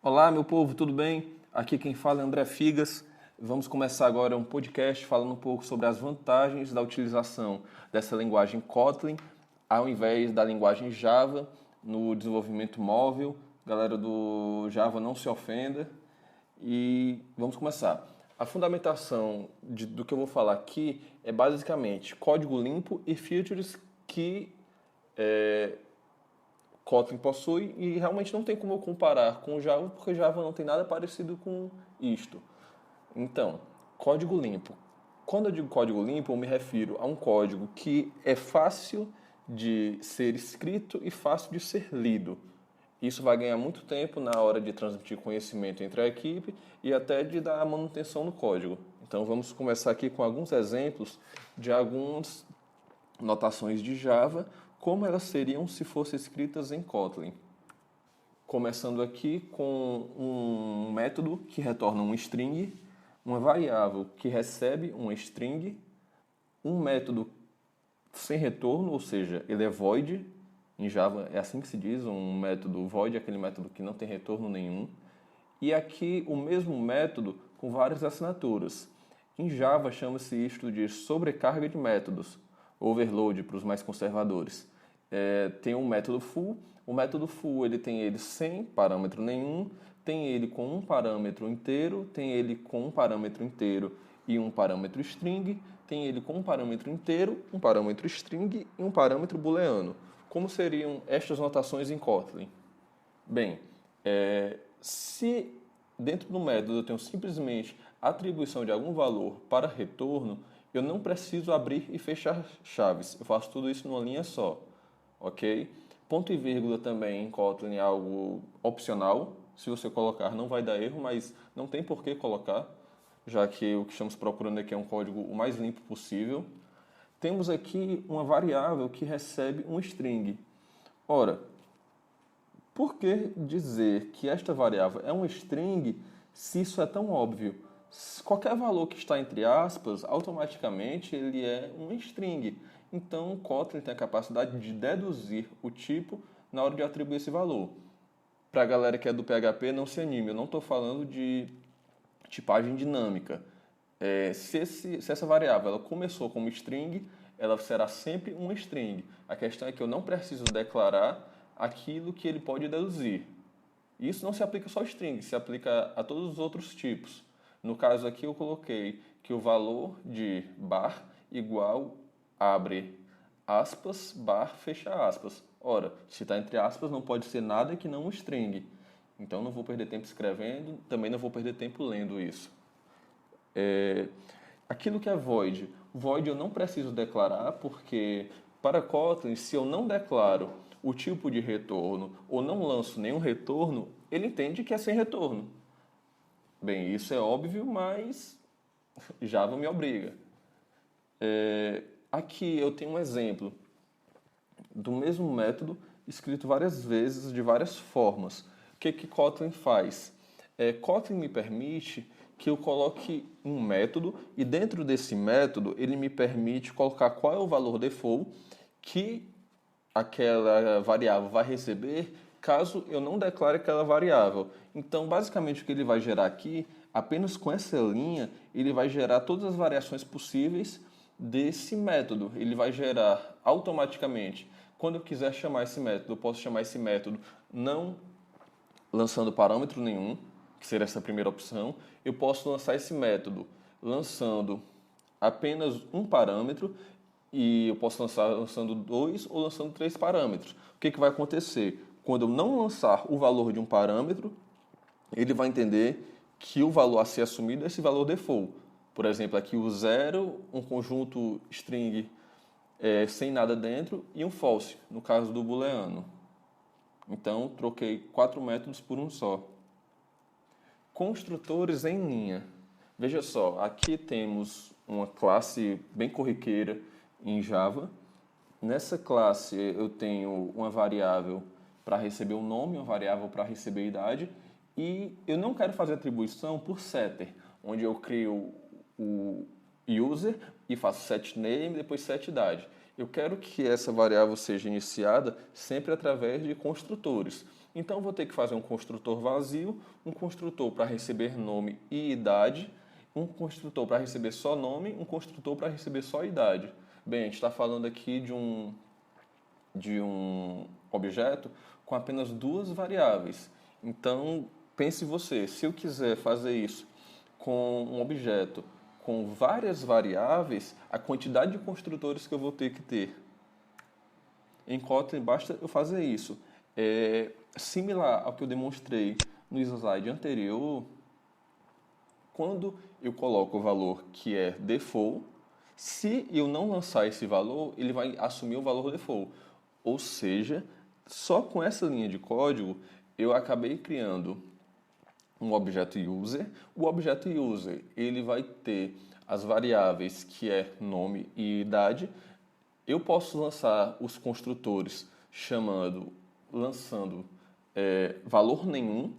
Olá, meu povo, tudo bem? Aqui quem fala é André Figas. Vamos começar agora um podcast falando um pouco sobre as vantagens da utilização dessa linguagem Kotlin ao invés da linguagem Java no desenvolvimento móvel. Galera do Java, não se ofenda. E vamos começar. A fundamentação do que eu vou falar aqui é basicamente código limpo e features que Kotlin possui e realmente não tem como eu comparar com o Java, porque Java não tem nada parecido com isto. Então, código limpo. Quando eu digo código limpo, eu me refiro a um código que é fácil de ser escrito e fácil de ser lido. Isso vai ganhar muito tempo na hora de transmitir conhecimento entre a equipe e até de dar manutenção no código. Então, vamos começar aqui com alguns exemplos de algumas notações de Java, como elas seriam se fossem escritas em Kotlin. Começando aqui com um método que retorna um string, uma variável que recebe um string, um método sem retorno, ou seja, ele é void. Em Java é assim que se diz, um método void é aquele método que não tem retorno nenhum. E aqui o mesmo método com várias assinaturas. Em Java chama-se isto de sobrecarga de métodos, overload para os mais conservadores. Tem um método full. O método full ele tem sem parâmetro nenhum, tem ele com um parâmetro inteiro, tem ele com um parâmetro inteiro e um parâmetro string, tem ele com um parâmetro inteiro, um parâmetro string e um parâmetro booleano. Como seriam estas notações em Kotlin? Bem, se dentro do método eu tenho simplesmente atribuição de algum valor para retorno, eu não preciso abrir e fechar chaves. Eu faço tudo isso numa linha só, ok? Ponto e vírgula também em Kotlin é algo opcional. Se você colocar não vai dar erro, mas não tem por que colocar, já que o que estamos procurando aqui é um código o mais limpo possível. Temos aqui uma variável que recebe um string. Ora, por que dizer que esta variável é um string se isso é tão óbvio? Qualquer valor que está entre aspas, automaticamente ele é um string. Então, o Kotlin tem a capacidade de deduzir o tipo na hora de atribuir esse valor. Para a galera que é do PHP, não se anime, eu não estou falando de tipagem dinâmica. Se essa variável ela começou como string, ela será sempre um string. A questão é que eu não preciso declarar aquilo que ele pode deduzir. Isso não se aplica só ao string, se aplica a todos os outros tipos. No caso aqui eu coloquei que o valor de bar igual abre aspas, bar, fecha aspas. Ora, se está entre aspas não pode ser nada que não um string. Então não vou perder tempo escrevendo, também não vou perder tempo lendo isso. Aquilo que é void. Void eu não preciso declarar, porque para Kotlin, se eu não declaro o tipo de retorno ou não lanço nenhum retorno, ele entende que é sem retorno. Bem, isso é óbvio, mas Java me obriga. Aqui eu tenho um exemplo do mesmo método escrito várias vezes, de várias formas. O que Kotlin faz? Kotlin me permite que eu coloque um método e dentro desse método ele me permite colocar qual é o valor default que aquela variável vai receber caso eu não declare aquela variável. Então, basicamente, o que ele vai gerar aqui, apenas com essa linha, ele vai gerar todas as variações possíveis desse método. Ele vai gerar automaticamente. Quando eu quiser chamar esse método, eu posso chamar esse método não lançando parâmetro nenhum, que seria essa primeira opção. Eu posso lançar esse método lançando apenas um parâmetro e eu posso lançar lançando 2 ou lançando 3 parâmetros. O que vai acontecer? Quando eu não lançar o valor de um parâmetro, ele vai entender que o valor a ser assumido é esse valor default. Por exemplo, aqui o 0, um conjunto string sem nada dentro e um false, no caso do booleano. Então, troquei 4 métodos por um só. Construtores em linha. Veja só, aqui temos uma classe bem corriqueira em Java. Nessa classe eu tenho uma variável para receber o nome, uma variável para receber a idade, e eu não quero fazer atribuição por setter, onde eu crio o user e faço setName e depois setIdade. Eu quero que essa variável seja iniciada sempre através de construtores. Então, eu vou ter que fazer um construtor vazio, um construtor para receber nome e idade, um construtor para receber só nome, um construtor para receber só idade. Bem, a gente está falando aqui de um objeto com apenas duas variáveis. Então, pense você, se eu quiser fazer isso com um objeto com várias variáveis, a quantidade de construtores que eu vou ter que ter. Em Kotlin, basta eu fazer isso. É similar ao que eu demonstrei no slide anterior, quando eu coloco o valor que é default, se eu não lançar esse valor, ele vai assumir o valor default. Ou seja, só com essa linha de código, eu acabei criando um objeto user. O objeto user, ele vai ter as variáveis que é nome e idade. Eu posso lançar os construtores lançando valor nenhum,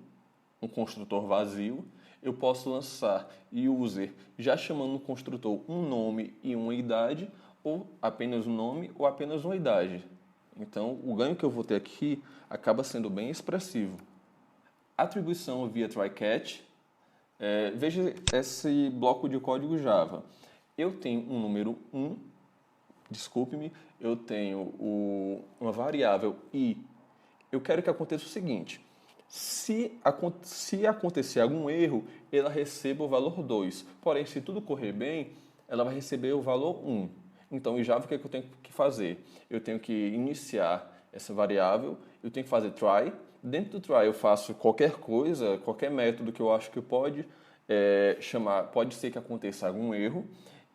um construtor vazio. Eu posso lançar user já chamando no construtor um nome e uma idade, ou apenas um nome ou apenas uma idade. Então, o ganho que eu vou ter aqui acaba sendo bem expressivo. Atribuição via try-catch. Veja esse bloco de código Java. Eu tenho um número 1, desculpe-me, eu tenho uma variável i. Eu quero que aconteça o seguinte: se acontecer algum erro, ela receba o valor 2. Porém, se tudo correr bem, ela vai receber o valor 1. Então, em Java, o que eu tenho que fazer? Eu tenho que iniciar essa variável, eu tenho que fazer try. Dentro do try eu faço qualquer coisa, qualquer método que eu acho que pode ser que aconteça algum erro.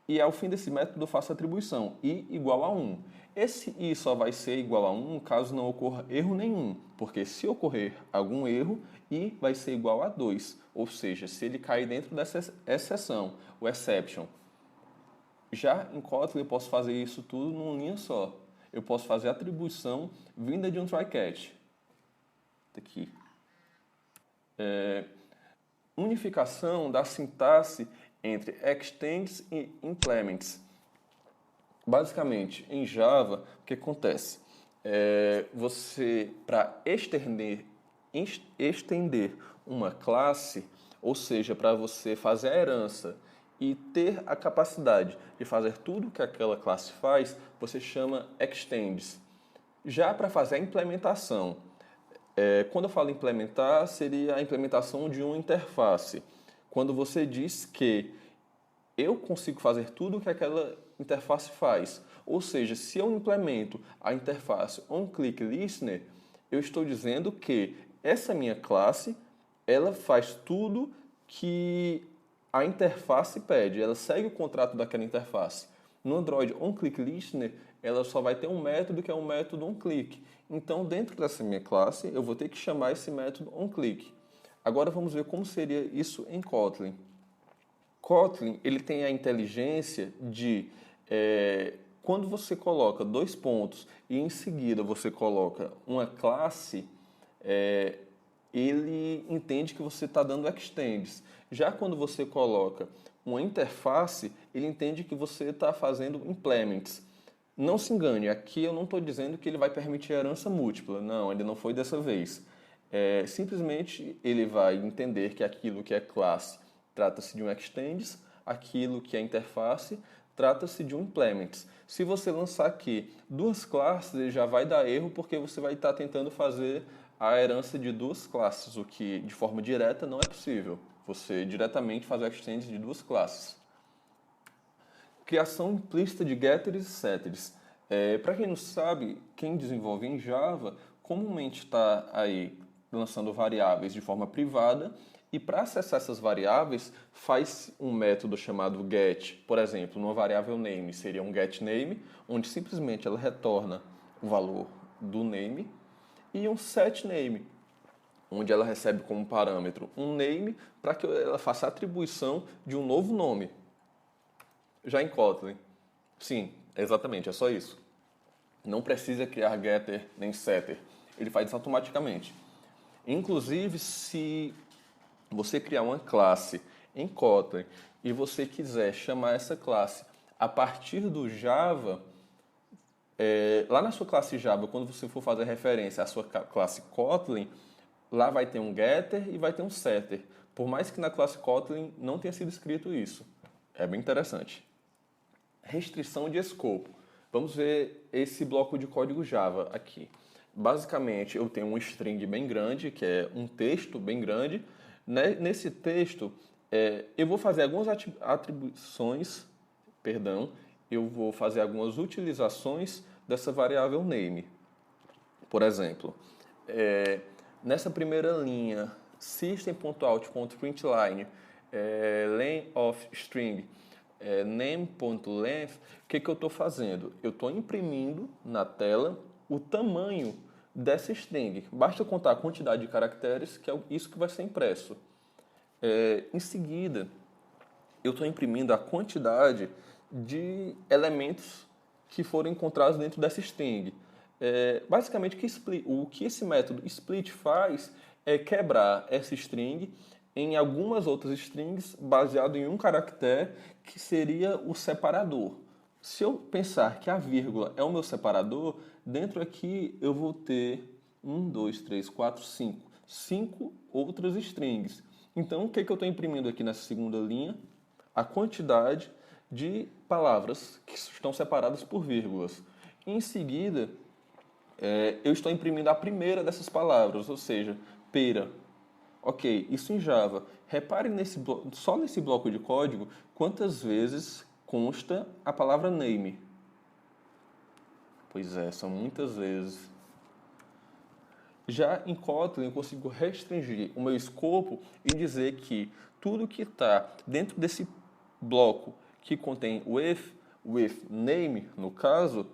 E ao fim desse método eu faço a atribuição, i igual a 1. Esse i só vai ser igual a 1 caso não ocorra erro nenhum, porque se ocorrer algum erro, i vai ser igual a 2, ou seja, se ele cair dentro dessa exceção, o exception. Já em Kotlin eu posso fazer isso tudo numa linha só. Eu posso fazer a atribuição vinda de um try-catch. Aqui. Unificação da sintaxe entre extends e implements. Basicamente, em Java, o que acontece? Você, para estender uma classe, ou seja, para você fazer a herança e ter a capacidade de fazer tudo que aquela classe faz, você chama extends. Já para fazer a implementação, quando eu falo implementar, seria a implementação de uma interface. Quando você diz que eu consigo fazer tudo o que aquela interface faz. Ou seja, se eu implemento a interface onClickListener, eu estou dizendo que essa minha classe, ela faz tudo que a interface pede. Ela segue o contrato daquela interface. No Android onClickListener, ela só vai ter um método que é um método onClick. Então, dentro dessa minha classe, eu vou ter que chamar esse método onClick. Agora vamos ver como seria isso em Kotlin. Kotlin, ele tem a inteligência de, quando você coloca dois pontos e em seguida você coloca uma classe, ele entende que você está dando extends. Já quando você coloca uma interface, ele entende que você está fazendo implements. Não se engane, aqui eu não estou dizendo que ele vai permitir herança múltipla. Não, ele não foi dessa vez. Simplesmente ele vai entender que aquilo que é classe trata-se de um extends, aquilo que é interface trata-se de um implements. Se você lançar aqui duas classes, ele já vai dar erro porque você vai estar tentando fazer a herança de duas classes, o que de forma direta não é possível. Você diretamente fazer o extends de duas classes. Criação implícita de getters e setters. Para quem não sabe, quem desenvolve em Java comumente está aí lançando variáveis de forma privada e para acessar essas variáveis faz um método chamado get. Por exemplo, numa variável name seria um getName, onde simplesmente ela retorna o valor do name, e um setName, onde ela recebe como parâmetro um name para que ela faça a atribuição de um novo nome. Já em Kotlin, sim, exatamente, é só isso. Não precisa criar getter nem setter, ele faz isso automaticamente. Inclusive, se você criar uma classe em Kotlin e você quiser chamar essa classe a partir do Java, lá na sua classe Java, quando você for fazer referência à sua classe Kotlin, Lá vai ter um getter e vai ter um setter. Por mais que na classe Kotlin não tenha sido escrito isso. É bem interessante. Restrição de escopo. Vamos ver esse bloco de código Java aqui. Basicamente, eu tenho um string bem grande, que é um texto bem grande. Nesse texto, eu vou fazer algumas atribuições, eu vou fazer algumas utilizações dessa variável name. Por exemplo, nessa primeira linha, system.out.println, len of string, name.length, o que eu estou fazendo? Eu estou imprimindo na tela o tamanho dessa string. Basta contar a quantidade de caracteres, que é isso que vai ser impresso. Em seguida, eu estou imprimindo a quantidade de elementos que foram encontrados dentro dessa string. Basicamente, o que esse método split faz é quebrar essa string em algumas outras strings baseado em um caractere que seria o separador. Se eu pensar que a vírgula é o meu separador, dentro aqui eu vou ter 5 outras strings. Então, o que eu estou imprimindo aqui nessa segunda linha? A quantidade de palavras que estão separadas por vírgulas. Em seguida, eu estou imprimindo a primeira dessas palavras, ou seja, pera. Ok, isso em Java. Repare só nesse bloco de código quantas vezes consta a palavra name. Pois é, são muitas vezes. Já em Kotlin eu consigo restringir o meu escopo e dizer que tudo que está dentro desse bloco que contém with name, no caso,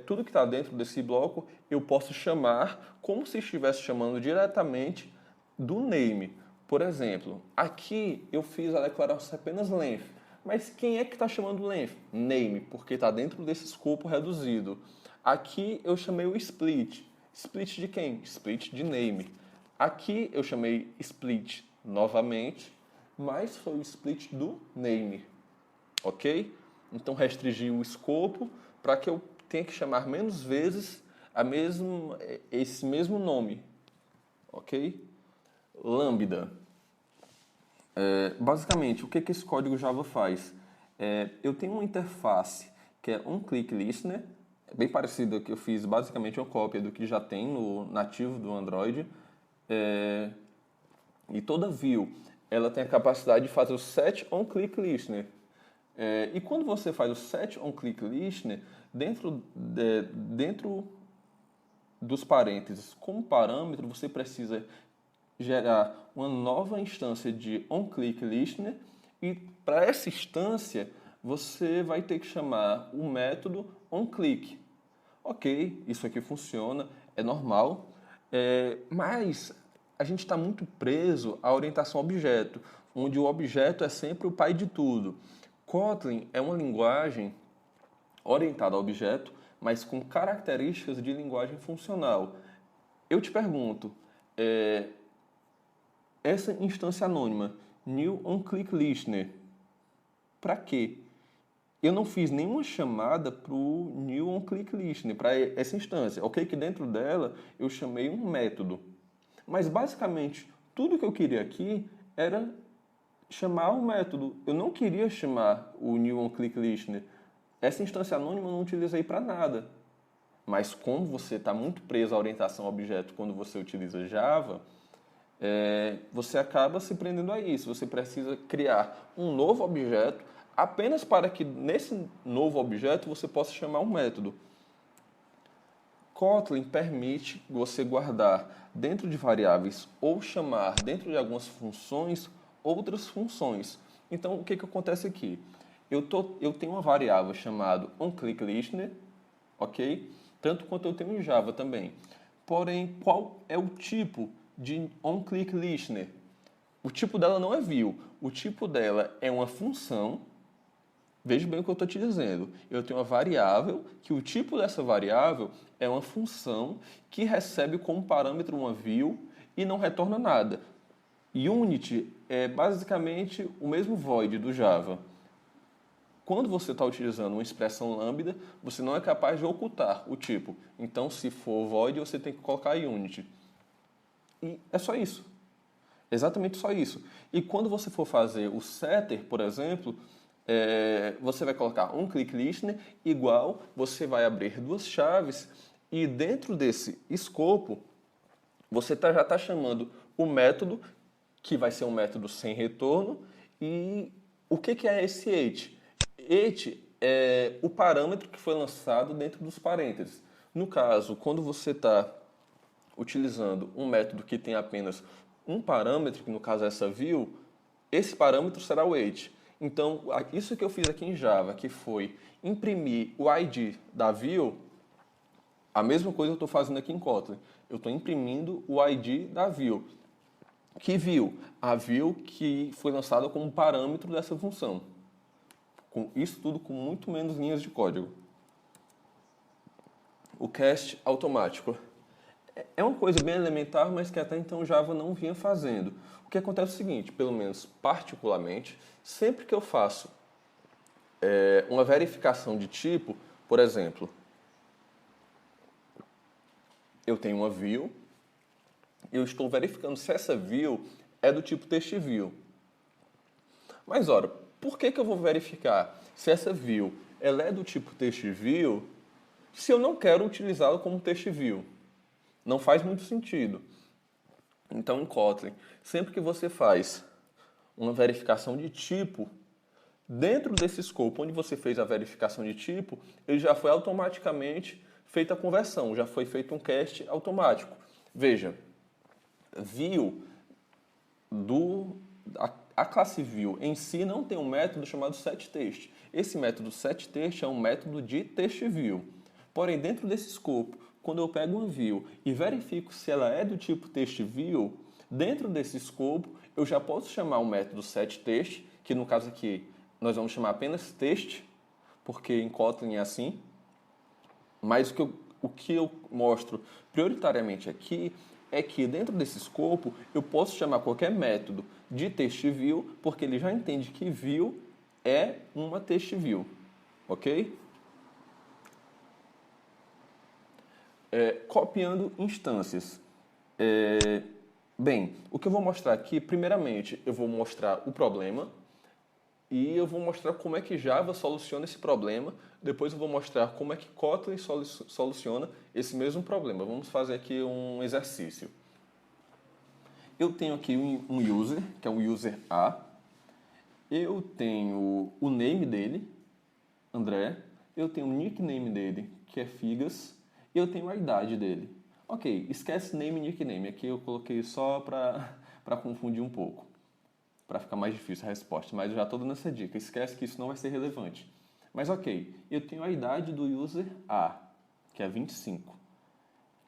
tudo que está dentro desse bloco eu posso chamar como se estivesse chamando diretamente do name. Por exemplo, aqui eu fiz a declaração apenas length. Mas quem é que está chamando length? Name, porque está dentro desse escopo reduzido. Aqui eu chamei o split. Split de quem? Split de name. Aqui eu chamei split novamente, mas foi o split do name. Ok? Então restringi o escopo para que eu tenha que chamar menos vezes esse mesmo nome. Ok? Lambda. Basicamente, o que esse código Java faz? Eu tenho uma interface que é onClickListener, bem parecido que eu fiz basicamente uma cópia do que já tem no nativo do Android. E toda view ela tem a capacidade de fazer o set onClickListener. E quando você faz o set onClickListener, dentro dos parênteses como parâmetro, você precisa gerar uma nova instância de onClickListener e para essa instância você vai ter que chamar o método onClick. Ok, isso aqui funciona, é normal, mas a gente está muito preso à orientação objeto, onde o objeto é sempre o pai de tudo. Kotlin é uma linguagem orientada a objeto, mas com características de linguagem funcional. Eu te pergunto, essa instância anônima, new onClickListener, para quê? Eu não fiz nenhuma chamada para o new onClickListener, para essa instância. Ok, que dentro dela eu chamei um método. Mas basicamente tudo que eu queria aqui era chamar o método. Eu não queria chamar o new onClickListener. Essa instância anônima eu não utilizei para nada. Mas como você está muito preso à orientação a objeto quando você utiliza Java, você acaba se prendendo a isso. Você precisa criar um novo objeto apenas para que nesse novo objeto você possa chamar um método. Kotlin permite você guardar dentro de variáveis ou chamar dentro de algumas funções outras funções. Então, o que acontece aqui? Eu tenho uma variável chamada onClickListener, ok? Tanto quanto eu tenho em Java também. Porém, qual é o tipo de onClickListener? O tipo dela não é view. O tipo dela é uma função. Veja bem o que eu estou te dizendo. Eu tenho uma variável, que o tipo dessa variável é uma função que recebe como parâmetro uma view e não retorna nada. Unity é basicamente o mesmo void do Java. Quando você está utilizando uma expressão lambda, você não é capaz de ocultar o tipo. Então, se for void, você tem que colocar Unity. E é só isso. Exatamente só isso. E quando você for fazer o setter, por exemplo, você vai colocar um click listener igual, você vai abrir duas chaves e dentro desse escopo, você já está chamando o método, que vai ser um método sem retorno. E o que é esse it? It é o parâmetro que foi lançado dentro dos parênteses. No caso, quando você está utilizando um método que tem apenas um parâmetro, que no caso é essa view, esse parâmetro será o it. Então, isso que eu fiz aqui em Java, que foi imprimir o ID da view, a mesma coisa eu estou fazendo aqui em Kotlin. Eu estou imprimindo o ID da view. Que view? A view que foi lançada como parâmetro dessa função. Com isso tudo com muito menos linhas de código. O cast automático. É uma coisa bem elementar, mas que até então Java não vinha fazendo. O que acontece é o seguinte, pelo menos particularmente, sempre que eu faço uma verificação de tipo, por exemplo, eu tenho uma view, eu estou verificando se essa view é do tipo TextView. Mas, ora, por que eu vou verificar se essa view ela é do tipo TextView se eu não quero utilizá-la como TextView? Não faz muito sentido. Então, em Kotlin, sempre que você faz uma verificação de tipo, dentro desse escopo onde você fez a verificação de tipo, ele já foi automaticamente feita a conversão, já foi feito um cast automático. Veja, view a classe view em si não tem um método chamado setText. Esse método setText é um método de TextView. Porém, dentro desse escopo, quando eu pego uma view e verifico se ela é do tipo TextView, dentro desse escopo eu já posso chamar o método setText, que no caso aqui nós vamos chamar apenas text, porque em Kotlin é assim. Mas o que eu mostro prioritariamente aqui é que dentro desse escopo eu posso chamar qualquer método de TextView, porque ele já entende que view é uma TextView, ok? Copiando instâncias. Bem, o que eu vou mostrar aqui, primeiramente, eu vou mostrar o problema e eu vou mostrar como é que Java soluciona esse problema. Depois eu vou mostrar como é que Kotlin soluciona esse mesmo problema. Vamos fazer aqui um exercício. Eu tenho aqui um user, que é um user A. Eu tenho o name dele, André. Eu tenho o nickname dele, que é Figas. E eu tenho a idade dele. Ok, esquece name e nickname. Aqui eu coloquei só para confundir um pouco, para ficar mais difícil a resposta. Mas eu já estou dando essa dica. Esquece que isso não vai ser relevante. Mas ok, eu tenho a idade do user A, que é 25.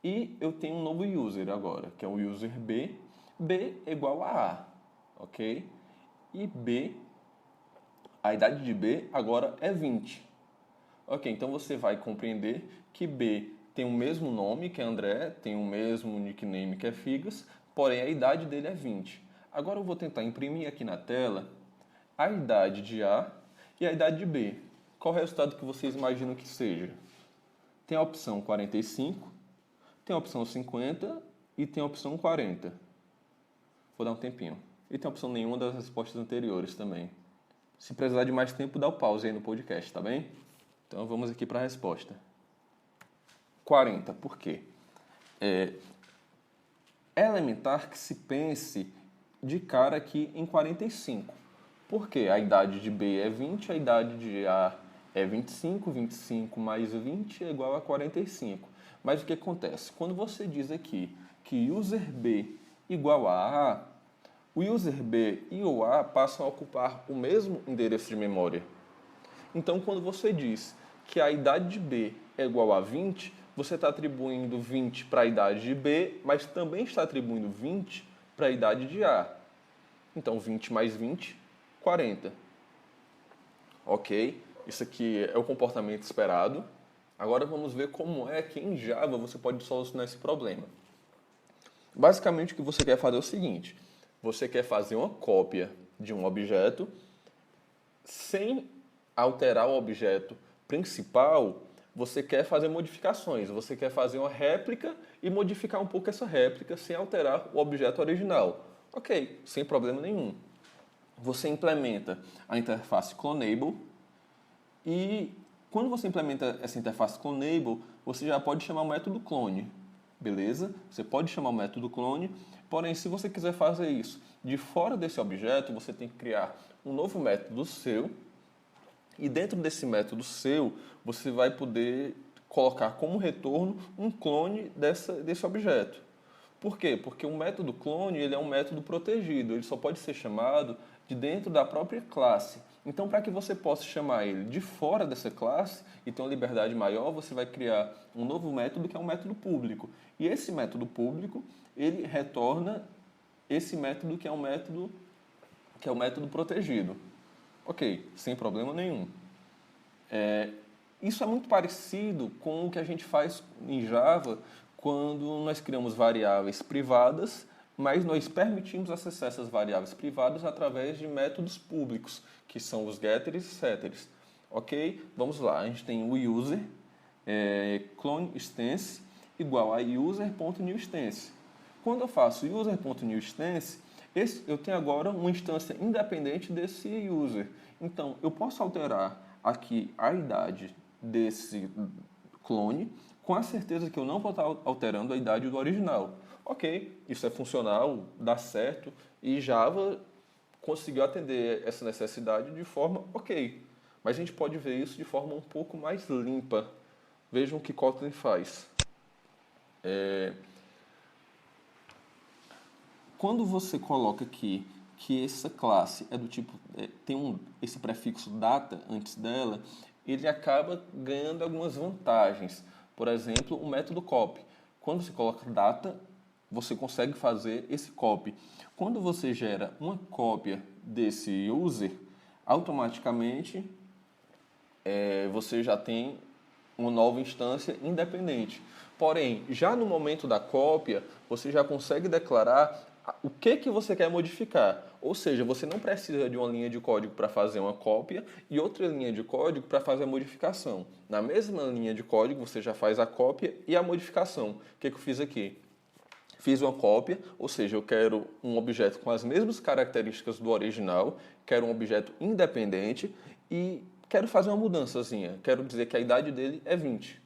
E eu tenho um novo user agora, que é o user B. B é igual a A, ok? E B, a idade de B agora é 20. Ok, então você vai compreender que B tem o mesmo nome, que é André, tem o mesmo nickname, que é Figas, porém a idade dele é 20. Agora eu vou tentar imprimir aqui na tela a idade de A e a idade de B. Qual o resultado que vocês imaginam que seja? Tem a opção 45, tem a opção 50 e tem a opção 40. Vou dar um tempinho. E tem a opção nenhuma das respostas anteriores também. Se precisar de mais tempo, dá o pause aí no podcast, tá bem? Então vamos aqui para a resposta. 40, por quê? É elementar que se pense de cara aqui em 45. Porque a idade de B é 20, a idade de A é 25, 25 mais 20 é igual a 45. Mas o que acontece? Quando você diz aqui que user B igual a A, o user B e o A passam a ocupar o mesmo endereço de memória. Então, quando você diz que a idade de B é igual a 20, você está atribuindo 20 para a idade de B, mas também está atribuindo 20 para a idade de A. Então, 20 mais 20, 40. Ok, isso aqui é o comportamento esperado. Agora vamos ver como é que em Java você pode solucionar esse problema. Basicamente, o que você quer fazer é o seguinte. Você quer fazer uma cópia de um objeto sem alterar o objeto principal. você quer fazer modificações, você quer fazer uma réplica e modificar um pouco essa réplica sem alterar o objeto original. Ok, sem problema nenhum. Você implementa a interface Clonable e quando você implementa essa interface Clonable, você já pode chamar o método clone, beleza? Você pode chamar o método clone, porém, se você quiser fazer isso de fora desse objeto, você tem que criar um novo método seu e dentro desse método seu, você vai poder colocar como retorno um clone desse objeto. Por quê? Porque o método clone ele é um método protegido, ele só pode ser chamado de dentro da própria classe. Então, para que você possa chamar ele de fora dessa classe e ter uma liberdade maior, você vai criar um novo método que é um método público. E esse método público, ele retorna esse método que é o método protegido. Ok, sem problema nenhum. Isso é muito parecido com o que a gente faz em Java quando nós criamos variáveis privadas, mas nós permitimos acessar essas variáveis privadas através de métodos públicos, que são os getters e setters. Ok? Vamos lá, a gente tem o user, clone instance, igual a user.newInstance. Quando eu faço user.newInstance, eu tenho agora uma instância independente desse user. Então, eu posso alterar aqui a idade desse clone, com a certeza que eu não vou estar alterando a idade do original. Ok, isso é funcional, dá certo, e Java conseguiu atender essa necessidade de forma ok. Mas a gente pode ver isso de forma um pouco mais limpa. Vejam o que Kotlin faz. Quando você coloca aqui que essa classe é do tipo tem esse prefixo data antes dela, ele acaba ganhando algumas vantagens. Por exemplo, o método copy. Quando você coloca data, você consegue fazer esse copy. Quando você gera uma cópia desse user, automaticamente você já tem uma nova instância independente. Porém, já no momento da cópia, você já consegue declarar o que você quer modificar. Ou seja, você não precisa de uma linha de código para fazer uma cópia e outra linha de código para fazer a modificação. Na mesma linha de código, você já faz a cópia e a modificação. O que eu fiz aqui? Fiz uma cópia, ou seja, eu quero um objeto com as mesmas características do original, quero um objeto independente e quero fazer uma mudançazinha. Quero dizer que a idade dele é 20.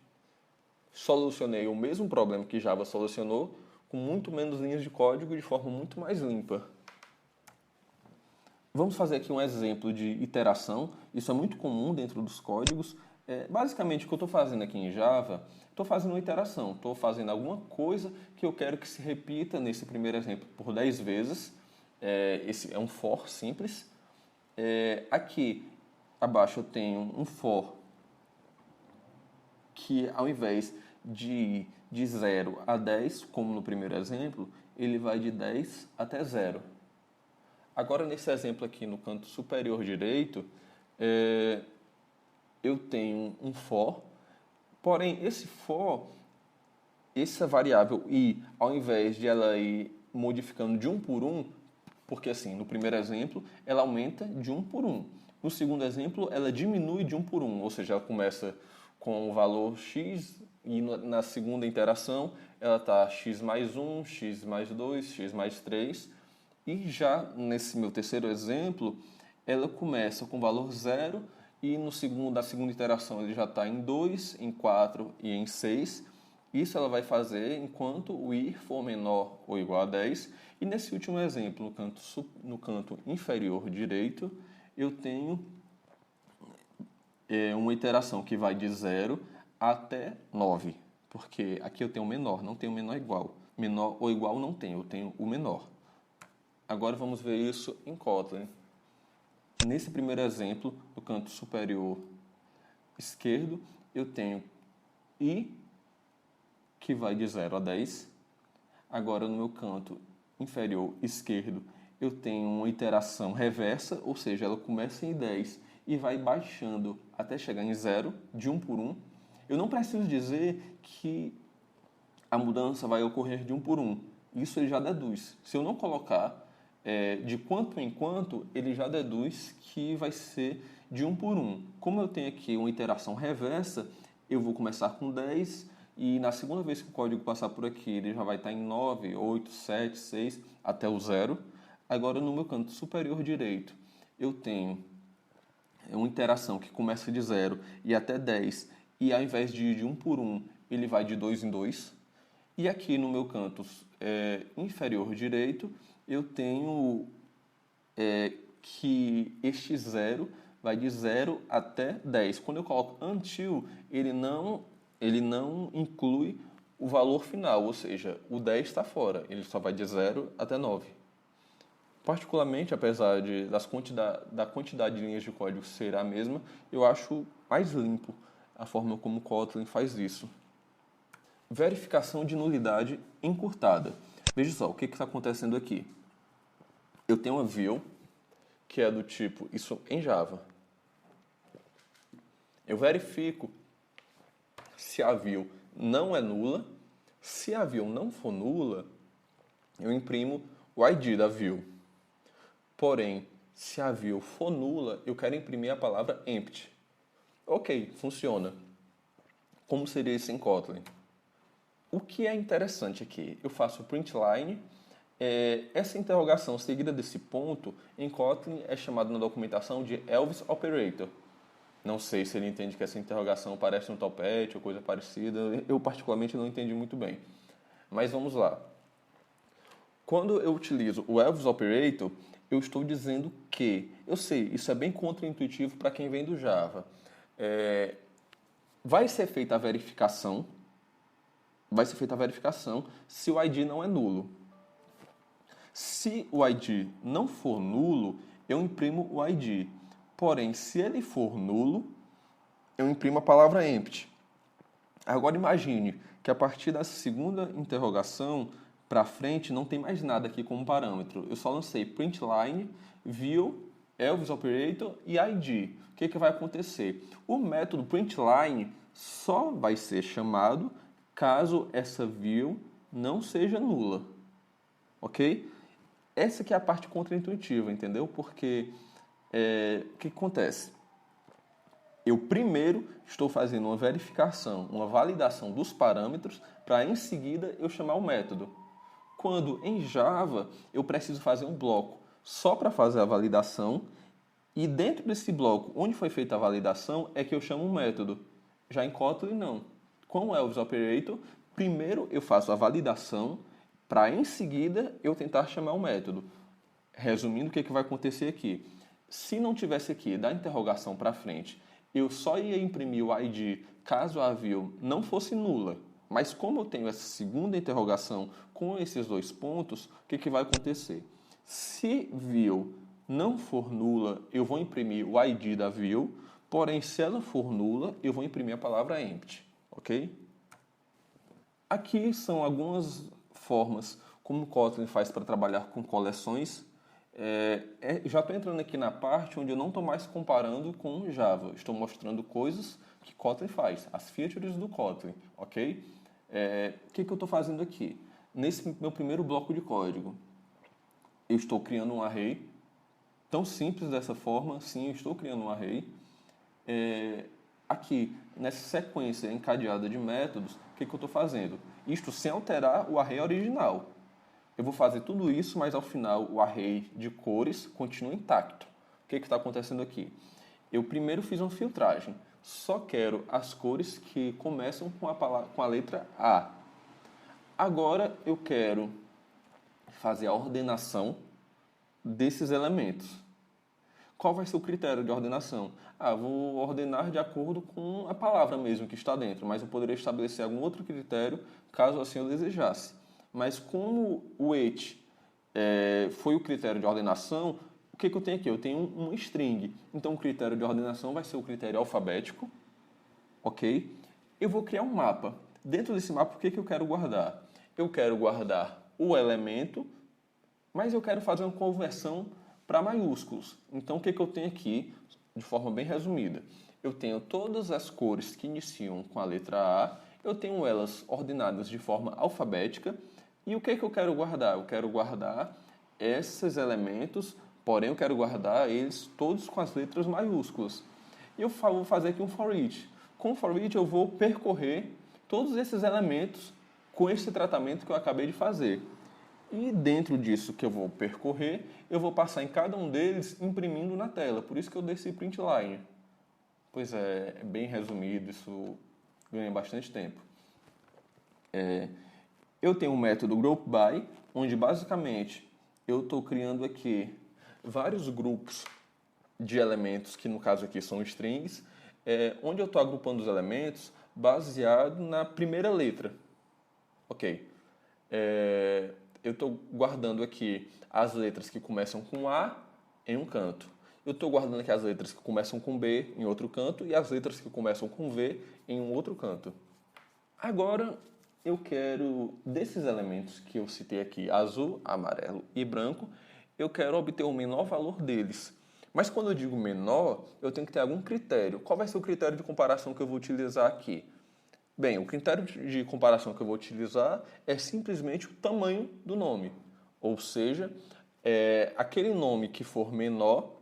Solucionei o mesmo problema que Java solucionou, com muito menos linhas de código e de forma muito mais limpa. Vamos fazer aqui um exemplo de iteração. Isso é muito comum dentro dos códigos. Basicamente, o que eu estou fazendo aqui em Java, estou fazendo uma iteração. Estou fazendo alguma coisa que eu quero que se repita nesse primeiro exemplo por 10 vezes. Esse é um for simples. Aqui abaixo eu tenho um for que, ao invés de 0 a 10, como no primeiro exemplo, ele vai de 10 até 0. Agora, nesse exemplo aqui no canto superior direito, eu tenho um for, porém, esse for, essa variável i, ao invés de ela ir modificando de 1 por 1, porque assim, no primeiro exemplo, ela aumenta de 1 por 1. No segundo exemplo, ela diminui de 1 por 1, ou seja, ela começa com o valor x e na segunda interação ela está x mais 1, x mais 2, x mais 3. E já nesse meu terceiro exemplo, ela começa com o valor 0 e na segunda interação ele já está em 2, em 4 e em 6. Isso ela vai fazer enquanto o i for menor ou igual a 10. E nesse último exemplo, no canto inferior direito, eu tenho uma iteração que vai de 0 até 9. Porque aqui eu tenho o menor, não tenho o menor igual. Menor ou igual não tenho, eu tenho o menor. Agora vamos ver isso em Kotlin. Nesse primeiro exemplo, no canto superior esquerdo, eu tenho i, que vai de 0 a 10. Agora, no meu canto inferior esquerdo, eu tenho uma iteração reversa, ou seja, ela começa em 10 e vai baixando até chegar em 0, de 1 por 1. Eu não preciso dizer que a mudança vai ocorrer de 1 por 1. Isso ele já deduz. Se eu não colocar de quanto em quanto, ele já deduz que vai ser de 1 por 1. Como eu tenho aqui uma iteração reversa, eu vou começar com 10 e na segunda vez que o código passar por aqui, ele já vai estar em 9, 8, 7, 6, até o 0. Agora, no meu canto superior direito, eu tenho uma interação que começa de 0 e até 10, e ao invés de ir de 1 por 1, ele vai de 2 em 2. E aqui no meu canto inferior direito, eu tenho que este 0 vai de 0 até 10. Quando eu coloco until, ele não inclui o valor final, ou seja, o 10 está fora, ele só vai de 0 até 9. Particularmente, apesar da quantidade de linhas de código ser a mesma, eu acho mais limpo a forma como o Kotlin faz isso. Verificação de nulidade encurtada. Veja só, o que está acontecendo aqui. Eu tenho uma view, que é do tipo, isso em Java. Eu verifico se a view não é nula. Se a view não for nula, eu imprimo o ID da view. Porém, se a view for nula, eu quero imprimir a palavra empty. Ok, funciona. Como seria isso em Kotlin? O que é interessante aqui? Eu faço print line. Essa interrogação seguida desse ponto, em Kotlin, é chamada na documentação de else operator. Não sei se ele entende que essa interrogação parece um topete ou coisa parecida. Eu, particularmente, não entendi muito bem. Mas vamos lá. Quando eu utilizo o else operator, eu estou dizendo que... Eu sei, isso é bem contraintuitivo para quem vem do Java. Vai ser feita a verificação se o ID não é nulo. Se o ID não for nulo, eu imprimo o ID. Porém, se ele for nulo, eu imprimo a palavra empty. Agora imagine que a partir da segunda interrogação para frente não tem mais nada aqui como parâmetro. Eu só lancei println, view, else operator e ID. O que vai acontecer? O método println só vai ser chamado caso essa view não seja nula. Ok? Essa que é a parte contraintuitiva, entendeu? Porque o que acontece? Eu primeiro estou fazendo uma verificação, uma validação dos parâmetros, para em seguida eu chamar o método. Quando em Java eu preciso fazer um bloco só para fazer a validação, e dentro desse bloco, onde foi feita a validação, é que eu chamo um método. Já em Kotlin, não. Com o else operator, primeiro eu faço a validação, para em seguida eu tentar chamar um método. Resumindo, o que vai acontecer aqui? Se não tivesse aqui da interrogação para frente, eu só ia imprimir o ID caso a view não fosse nula. Mas como eu tenho essa segunda interrogação com esses dois pontos, o que vai acontecer? Se view não for nula, eu vou imprimir o ID da view, porém, se ela for nula, eu vou imprimir a palavra empty. Ok? Aqui são algumas formas como o Kotlin faz para trabalhar com coleções. Já estou entrando aqui na parte onde eu não estou mais comparando com Java. Estou mostrando coisas que Kotlin faz, as features do Kotlin, ok? O que eu estou fazendo aqui? Nesse meu primeiro bloco de código, eu estou criando um array. Tão simples dessa forma, sim, eu estou criando um array. Aqui, nessa sequência encadeada de métodos, o que eu estou fazendo? Isto sem alterar o array original. Eu vou fazer tudo isso, mas ao final o array de cores continua intacto. O que está acontecendo aqui? Eu primeiro fiz uma filtragem. Só quero as cores que começam com a letra A. Agora eu quero fazer a ordenação desses elementos. Qual vai ser o critério de ordenação? Vou ordenar de acordo com a palavra mesmo que está dentro, mas eu poderia estabelecer algum outro critério caso assim eu desejasse. Mas como o it foi o critério de ordenação, o que eu tenho aqui? Eu tenho um string. Então, o critério de ordenação vai ser o critério alfabético. Ok? Eu vou criar um mapa. Dentro desse mapa, o que eu quero guardar? Eu quero guardar o elemento, mas eu quero fazer uma conversão para maiúsculos. Então, o que eu tenho aqui, de forma bem resumida? Eu tenho todas as cores que iniciam com a letra A, eu tenho elas ordenadas de forma alfabética, e o que eu quero guardar? Eu quero guardar esses elementos, porém eu quero guardar eles todos com as letras maiúsculas. E eu vou fazer aqui um for each. Com o for each eu vou percorrer todos esses elementos com esse tratamento que eu acabei de fazer. E dentro disso que eu vou percorrer, eu vou passar em cada um deles imprimindo na tela. Por isso que eu desci print line. Pois é bem resumido, isso ganha bastante tempo. Eu tenho um método group by, onde basicamente eu estou criando aqui vários grupos de elementos, que no caso aqui são strings, onde eu estou agrupando os elementos baseado na primeira letra. Ok. Eu estou guardando aqui as letras que começam com A em um canto. Eu estou guardando aqui as letras que começam com B em outro canto e as letras que começam com V em um outro canto. Agora, eu quero, desses elementos que eu citei aqui, azul, amarelo e branco, eu quero obter o menor valor deles. Mas quando eu digo menor, eu tenho que ter algum critério. Qual vai ser o critério de comparação que eu vou utilizar aqui? Bem, o critério de comparação que eu vou utilizar é simplesmente o tamanho do nome. Ou seja, aquele nome que for menor,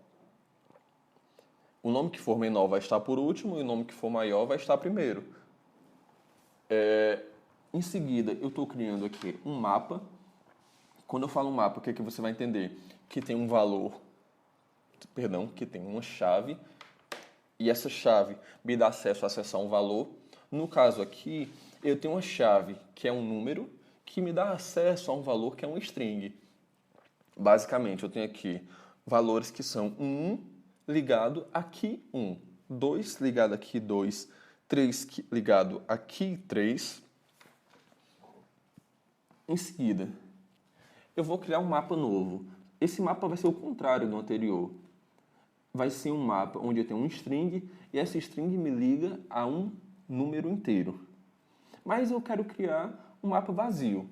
o nome que for menor vai estar por último e o nome que for maior vai estar primeiro. Em seguida, eu estou criando aqui um mapa. Quando eu falo mapa, o que é que você vai entender? Que tem um valor, que tem uma chave, e essa chave me dá acesso a acessar um valor. No caso aqui, eu tenho uma chave, que é um número, que me dá acesso a um valor, que é um string. Basicamente, eu tenho aqui valores que são 1 ligado aqui 1, 2 ligado aqui 2, 3 ligado aqui 3. Em seguida, eu vou criar um mapa novo. Esse mapa vai ser o contrário do anterior. Vai ser um mapa onde eu tenho um string e essa string me liga a um número inteiro. Mas eu quero criar um mapa vazio.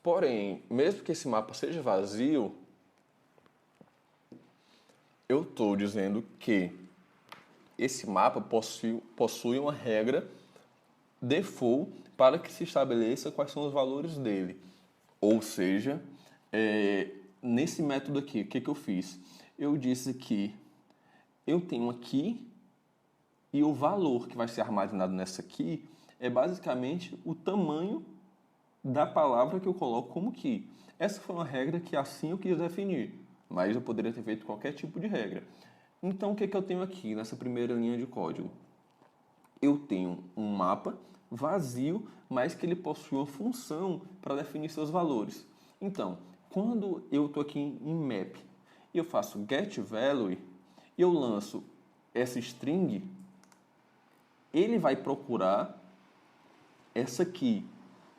Porém, mesmo que esse mapa seja vazio, eu estou dizendo que esse mapa possui uma regra default para que se estabeleça quais são os valores dele. Ou seja, nesse método aqui, o que eu fiz? Eu disse que eu tenho aqui e o valor que vai ser armazenado nessa aqui é basicamente o tamanho da palavra que eu coloco como key. Essa foi uma regra que assim eu quis definir, mas eu poderia ter feito qualquer tipo de regra. Então, o que eu tenho aqui nessa primeira linha de código? Eu tenho um mapa vazio, mas que ele possui uma função para definir seus valores. Então, quando eu estou aqui em map e eu faço getValue e eu lanço essa string, ele vai procurar essa aqui.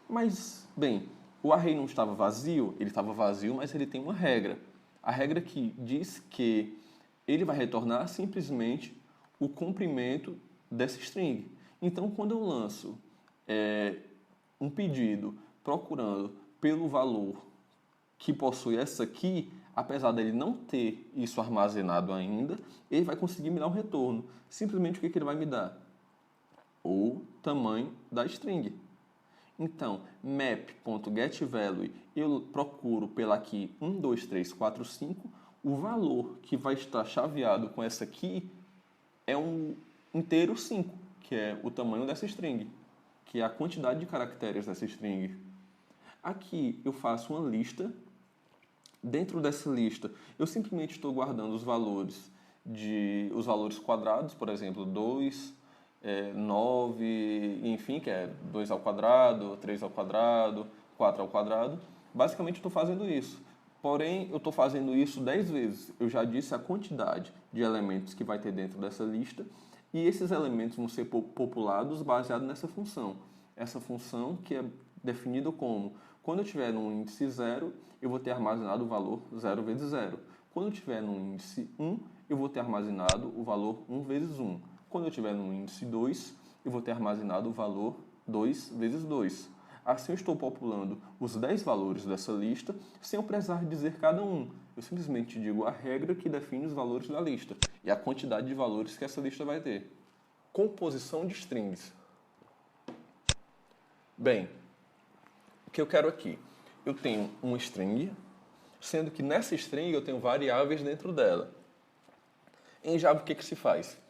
Mas, bem, o array não estava vazio? Ele estava vazio, mas ele tem uma regra. A regra que diz que ele vai retornar simplesmente o comprimento dessa string. Então, quando eu lanço um pedido procurando pelo valor que possui essa aqui, apesar dele não ter isso armazenado ainda, ele vai conseguir me dar um retorno. Simplesmente o que ele vai me dar? O tamanho da string. Então, map.getValue, eu procuro pela aqui 1, 2, 3, 4, 5. O valor que vai estar chaveado com essa aqui é um inteiro 5, que é o tamanho dessa string, que é a quantidade de caracteres dessa string. Aqui eu faço uma lista. Dentro dessa lista, eu simplesmente estou guardando os valores quadrados, por exemplo, 2, 9, enfim, que é 2 ao quadrado, 3 ao quadrado, 4 ao quadrado. Basicamente, estou fazendo isso. Porém, eu estou fazendo isso 10 vezes. Eu já disse a quantidade de elementos que vai ter dentro dessa lista e esses elementos vão ser populados baseado nessa função. Essa função que é definida como, quando eu tiver no índice 0, eu vou ter armazenado o valor 0 vezes 0. Quando eu tiver no índice 1, eu vou ter armazenado o valor 1 vezes 1. Quando eu estiver no índice 2, eu vou ter armazenado o valor 2 vezes 2. Assim eu estou populando os 10 valores dessa lista sem eu precisar dizer cada um. Eu simplesmente digo a regra que define os valores da lista e a quantidade de valores que essa lista vai ter. Composição de strings. Bem, o que eu quero aqui? Eu tenho uma string, sendo que nessa string eu tenho variáveis dentro dela. Em Java, o que se faz?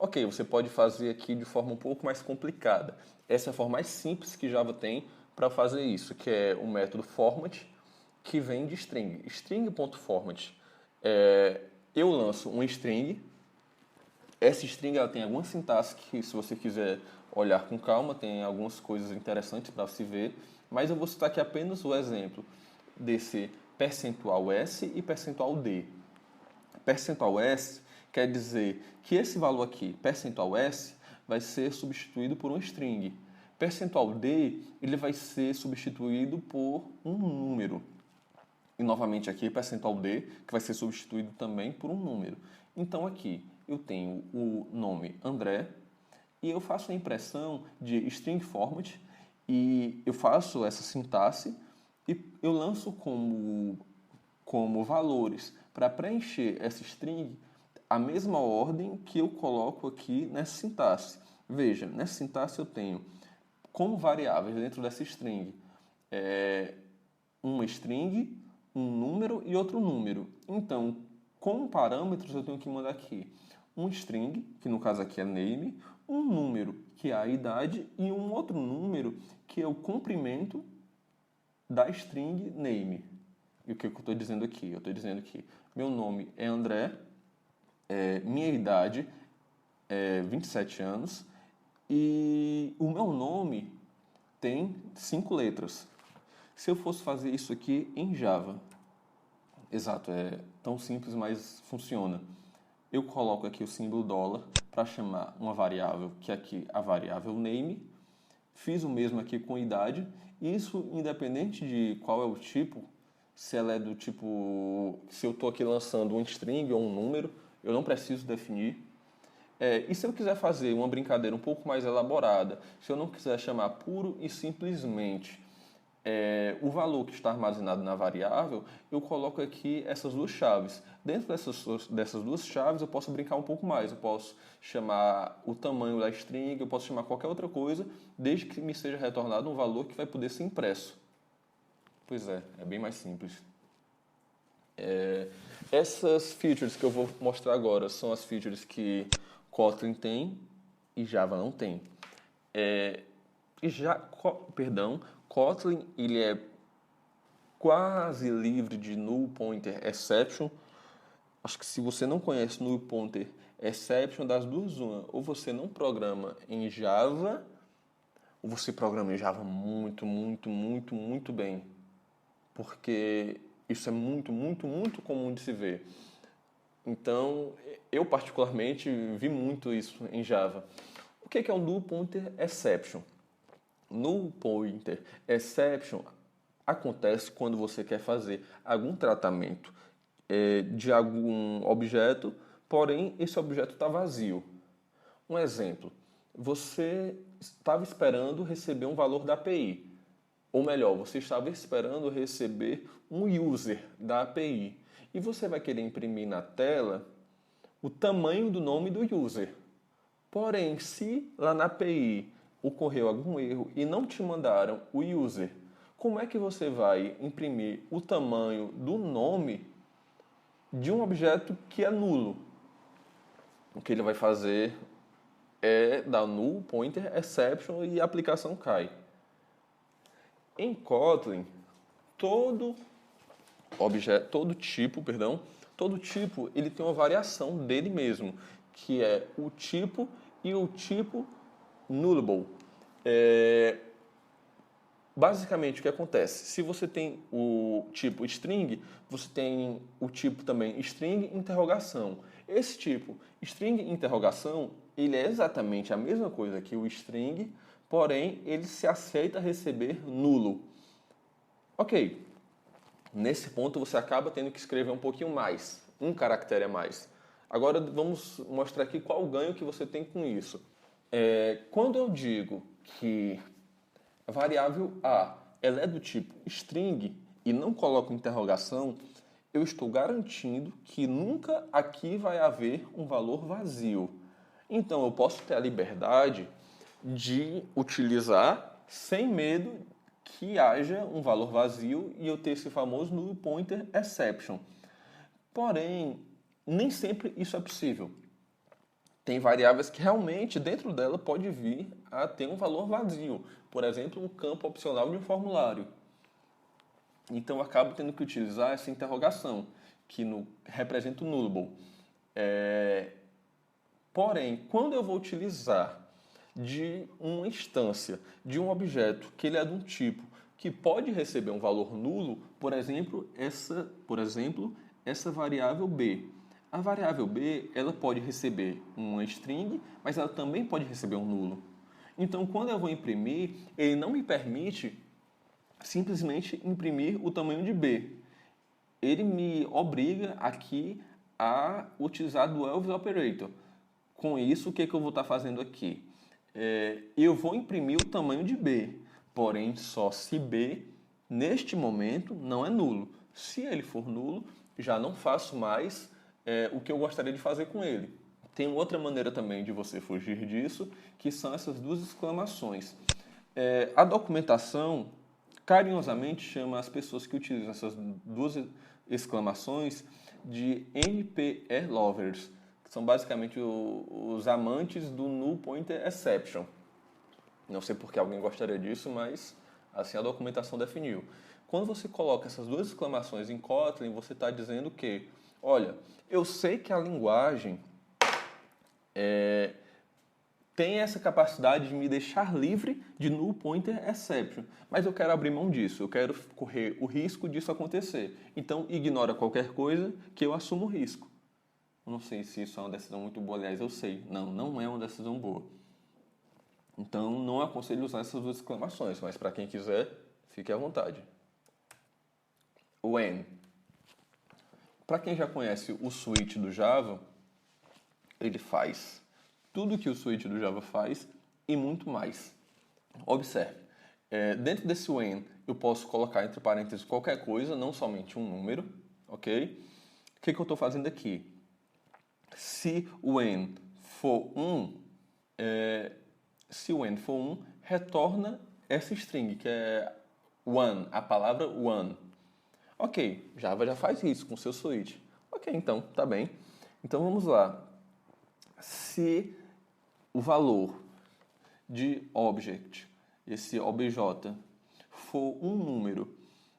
Ok, você pode fazer aqui de forma um pouco mais complicada. Essa é a forma mais simples que Java tem para fazer isso, que é o método format, que vem de string. String.format. Eu lanço um string. Essa string ela tem alguma sintaxe que, se você quiser olhar com calma, tem algumas coisas interessantes para se ver, mas eu vou citar aqui apenas o exemplo desse %s e %d. %s quer dizer que esse valor aqui, %s, vai ser substituído por um string. %d ele vai ser substituído por um número. E novamente aqui, %d, que vai ser substituído também por um número. Então aqui eu tenho o nome André e eu faço a impressão de string format e eu faço essa sintaxe e eu lanço como valores para preencher essa string a mesma ordem que eu coloco aqui nessa sintaxe. Veja, nessa sintaxe eu tenho como variáveis dentro dessa string uma string, um número e outro número. Então, como parâmetros, eu tenho que mandar aqui um string, que no caso aqui é name, um número, que é a idade, e um outro número, que é o comprimento da string name. E o que eu estou dizendo aqui? Eu estou dizendo que meu nome é André, minha idade é 27 anos, e o meu nome tem 5 letras. Se eu fosse fazer isso aqui em Java, exato, é tão simples, mas funciona. Eu coloco aqui o símbolo dólar para chamar uma variável, que é aqui a variável name. Fiz o mesmo aqui com idade. Isso independente de qual é o tipo, se ela é do tipo... Se eu estou aqui lançando um string ou um número, eu não preciso definir. E se eu quiser fazer uma brincadeira um pouco mais elaborada, se eu não quiser chamar puro e simplesmente o valor que está armazenado na variável, eu coloco aqui essas duas chaves. Dentro dessas duas chaves eu posso brincar um pouco mais. Eu posso chamar o tamanho da string, eu posso chamar qualquer outra coisa, desde que me seja retornado um valor que vai poder ser impresso. Pois é bem mais simples. Essas features que eu vou mostrar agora são as features que Kotlin tem e Java não tem. Kotlin ele é quase livre de null pointer exception. Acho que se você não conhece null pointer exception, das duas uma, ou você não programa em Java, ou você programa em Java muito, muito, muito, muito bem. Porque isso é muito, muito, muito comum de se ver. Então, eu particularmente vi muito isso em Java. O que é um null pointer exception? Null pointer exception acontece quando você quer fazer algum tratamento de algum objeto, porém esse objeto está vazio. Um exemplo, você estava esperando receber um valor da API, ou melhor, você estava esperando receber um user da API, e você vai querer imprimir na tela o tamanho do nome do user. Porém, se lá na API ocorreu algum erro e não te mandaram o user, como é que você vai imprimir o tamanho do nome de um objeto que é nulo? O que ele vai fazer é dar null pointer exception e a aplicação cai. Em Kotlin, todo tipo ele tem uma variação dele mesmo, que é o tipo e o tipo nullable. Basicamente, o que acontece? Se você tem o tipo string, você tem o tipo também string interrogação. Esse tipo, string interrogação, ele é exatamente a mesma coisa que o string, porém, ele se aceita receber nulo. Ok, nesse ponto você acaba tendo que escrever um pouquinho mais, um caractere a mais. Agora vamos mostrar aqui qual o ganho que você tem com isso. Quando eu digo que a variável A ela é do tipo string e não coloco interrogação, eu estou garantindo que nunca aqui vai haver um valor vazio. Então eu posso ter a liberdade de utilizar sem medo que haja um valor vazio e eu ter esse famoso null pointer exception. Porém, nem sempre isso é possível. tem variáveis que realmente dentro dela pode vir a ter um valor vazio. Por exemplo, um campo opcional de um formulário. Então, eu acabo tendo que utilizar essa interrogação, que representa o nullable. Porém, quando eu vou utilizar de uma instância, de um objeto, que ele é de um tipo que pode receber um valor nulo, por exemplo, essa variável b. A variável b, ela pode receber uma string, mas ela também pode receber um nulo. Então, quando eu vou imprimir, ele não me permite simplesmente imprimir o tamanho de b. Ele me obriga aqui a utilizar do else operator. Com isso, o que eu vou estar fazendo aqui? Eu vou imprimir o tamanho de b, porém só se b, neste momento, não é nulo. Se ele for nulo, já não faço mais o que eu gostaria de fazer com ele. Tem outra maneira também de você fugir disso, que são essas duas exclamações. A documentação, carinhosamente, chama as pessoas que utilizam essas duas exclamações de NPE lovers, que são basicamente os amantes do null pointer exception. Não sei porque alguém gostaria disso, mas assim a documentação definiu. Quando você coloca essas duas exclamações em Kotlin, você está dizendo que, olha, eu sei que a linguagem tem essa capacidade de me deixar livre de null pointer exception, mas eu quero abrir mão disso, eu quero correr o risco disso acontecer. Então, ignora qualquer coisa que eu assumo o risco. Eu não sei se isso é uma decisão muito boa, aliás, eu sei. Não é uma decisão boa. Então, não aconselho usar essas duas exclamações, mas para quem quiser, fique à vontade. When. Para quem já conhece o switch do Java, ele faz tudo que o switch do Java faz e muito mais. Observe, dentro desse when, eu posso colocar entre parênteses qualquer coisa, não somente um número, ok? O que eu estou fazendo aqui? Se o when for 1, retorna essa string, que é one, a palavra one. Ok, Java já faz isso com o seu switch. Ok, então, tá bem. Então vamos lá. Se o valor de object, esse obj, for um número,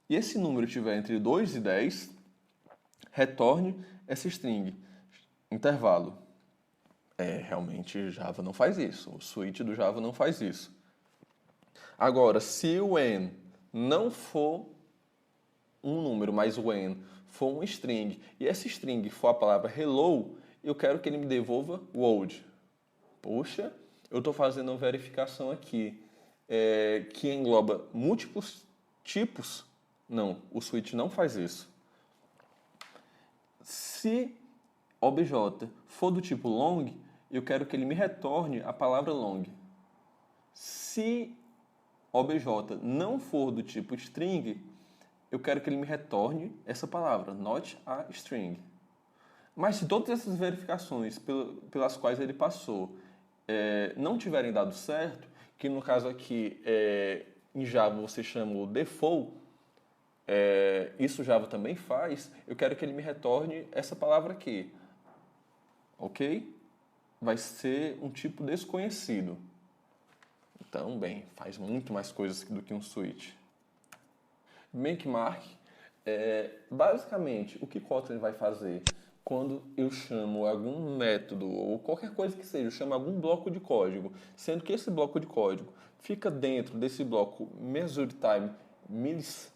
e esse número estiver entre 2 e 10, retorne essa string, intervalo. Realmente Java não faz isso. O switch do Java não faz isso. Agora, se o when não for um número, mas o when for um string, e essa string for a palavra hello, eu quero que ele me devolva world. Poxa, eu estou fazendo uma verificação aqui que engloba múltiplos tipos. Não, o switch não faz isso. Se obj for do tipo long, eu quero que ele me retorne a palavra long. Se obj não for do tipo string, eu quero que ele me retorne essa palavra, not a string. Mas se todas essas verificações pelas quais ele passou não tiverem dado certo, que no caso aqui em Java você chama o default, isso Java também faz, eu quero que ele me retorne essa palavra aqui. Ok? Vai ser um tipo desconhecido. Então, bem, faz muito mais coisas do que um switch. Make mark, basicamente, o que Kotlin vai fazer quando eu chamo algum método ou qualquer coisa que seja, eu chamo algum bloco de código, sendo que esse bloco de código fica dentro desse bloco measureTime milis,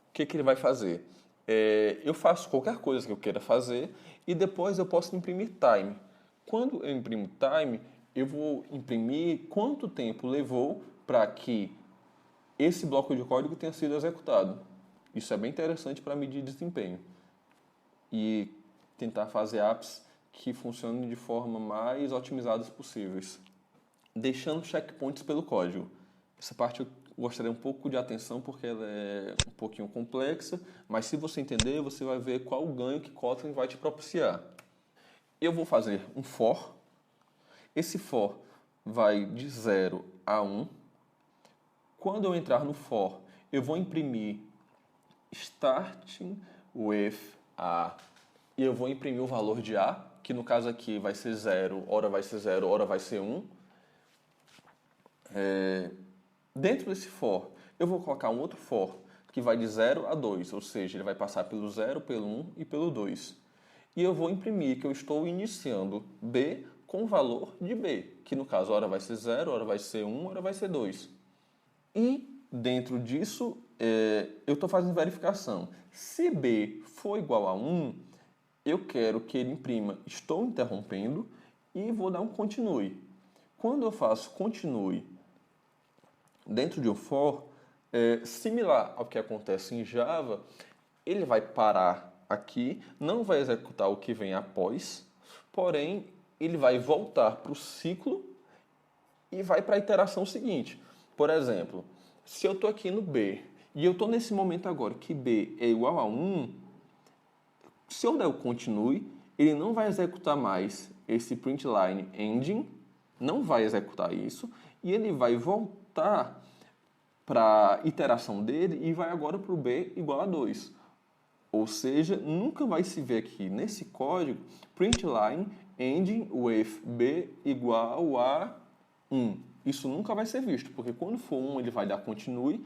o que ele vai fazer? Eu faço qualquer coisa que eu queira fazer e depois eu posso imprimir time. Quando eu imprimo time, eu vou imprimir quanto tempo levou para que esse bloco de código tenha sido executado. Isso é bem interessante para medir desempenho e tentar fazer apps que funcionem de forma mais otimizadas possíveis, deixando checkpoints pelo código. Essa parte eu gostaria um pouco de atenção porque ela é um pouquinho complexa, mas se você entender, você vai ver qual o ganho que Kotlin vai te propiciar. Eu vou fazer um for. Esse for vai de 0 a 1. Quando eu entrar no for, eu vou imprimir starting with a e eu vou imprimir o valor de A, que no caso aqui vai ser 0, ora vai ser 0, ora vai ser 1. Dentro desse for, eu vou colocar um outro for, que vai de 0 a 2, ou seja, ele vai passar pelo 0, pelo 1 e pelo 2. E eu vou imprimir que eu estou iniciando B com o valor de B, que no caso, ora vai ser 0, ora vai ser 1, ora vai ser 2. E dentro disso, eu estou fazendo verificação. Se B for igual a 1, eu quero que ele imprima estou interrompendo e vou dar um continue. Quando eu faço continue dentro de um for, similar ao que acontece em Java, ele vai parar aqui, não vai executar o que vem após, porém, ele vai voltar para o ciclo e vai para a iteração seguinte. Por exemplo, se eu estou aqui no B e eu estou nesse momento agora que B é igual a 1, se eu der o continue, ele não vai executar mais esse println ending, não vai executar isso, e ele vai voltar para a iteração dele e vai agora para o B igual a 2. Ou seja, nunca vai se ver aqui nesse código println ending with B igual a 1. Isso nunca vai ser visto, porque quando for 1 ele vai dar continue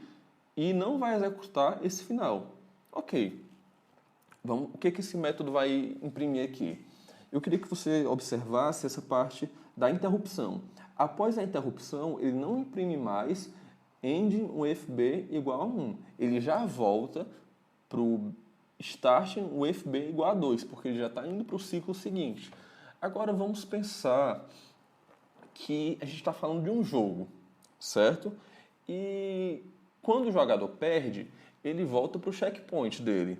e não vai executar esse final. Ok. O que esse método vai imprimir aqui? Eu queria que você observasse essa parte da interrupção. Após a interrupção, ele não imprime mais ending with B igual a 1. Ele já volta para o starting with B igual a 2, porque ele já está indo para o ciclo seguinte. Agora vamos pensar que a gente está falando de um jogo, certo? E quando o jogador perde, ele volta para o checkpoint dele.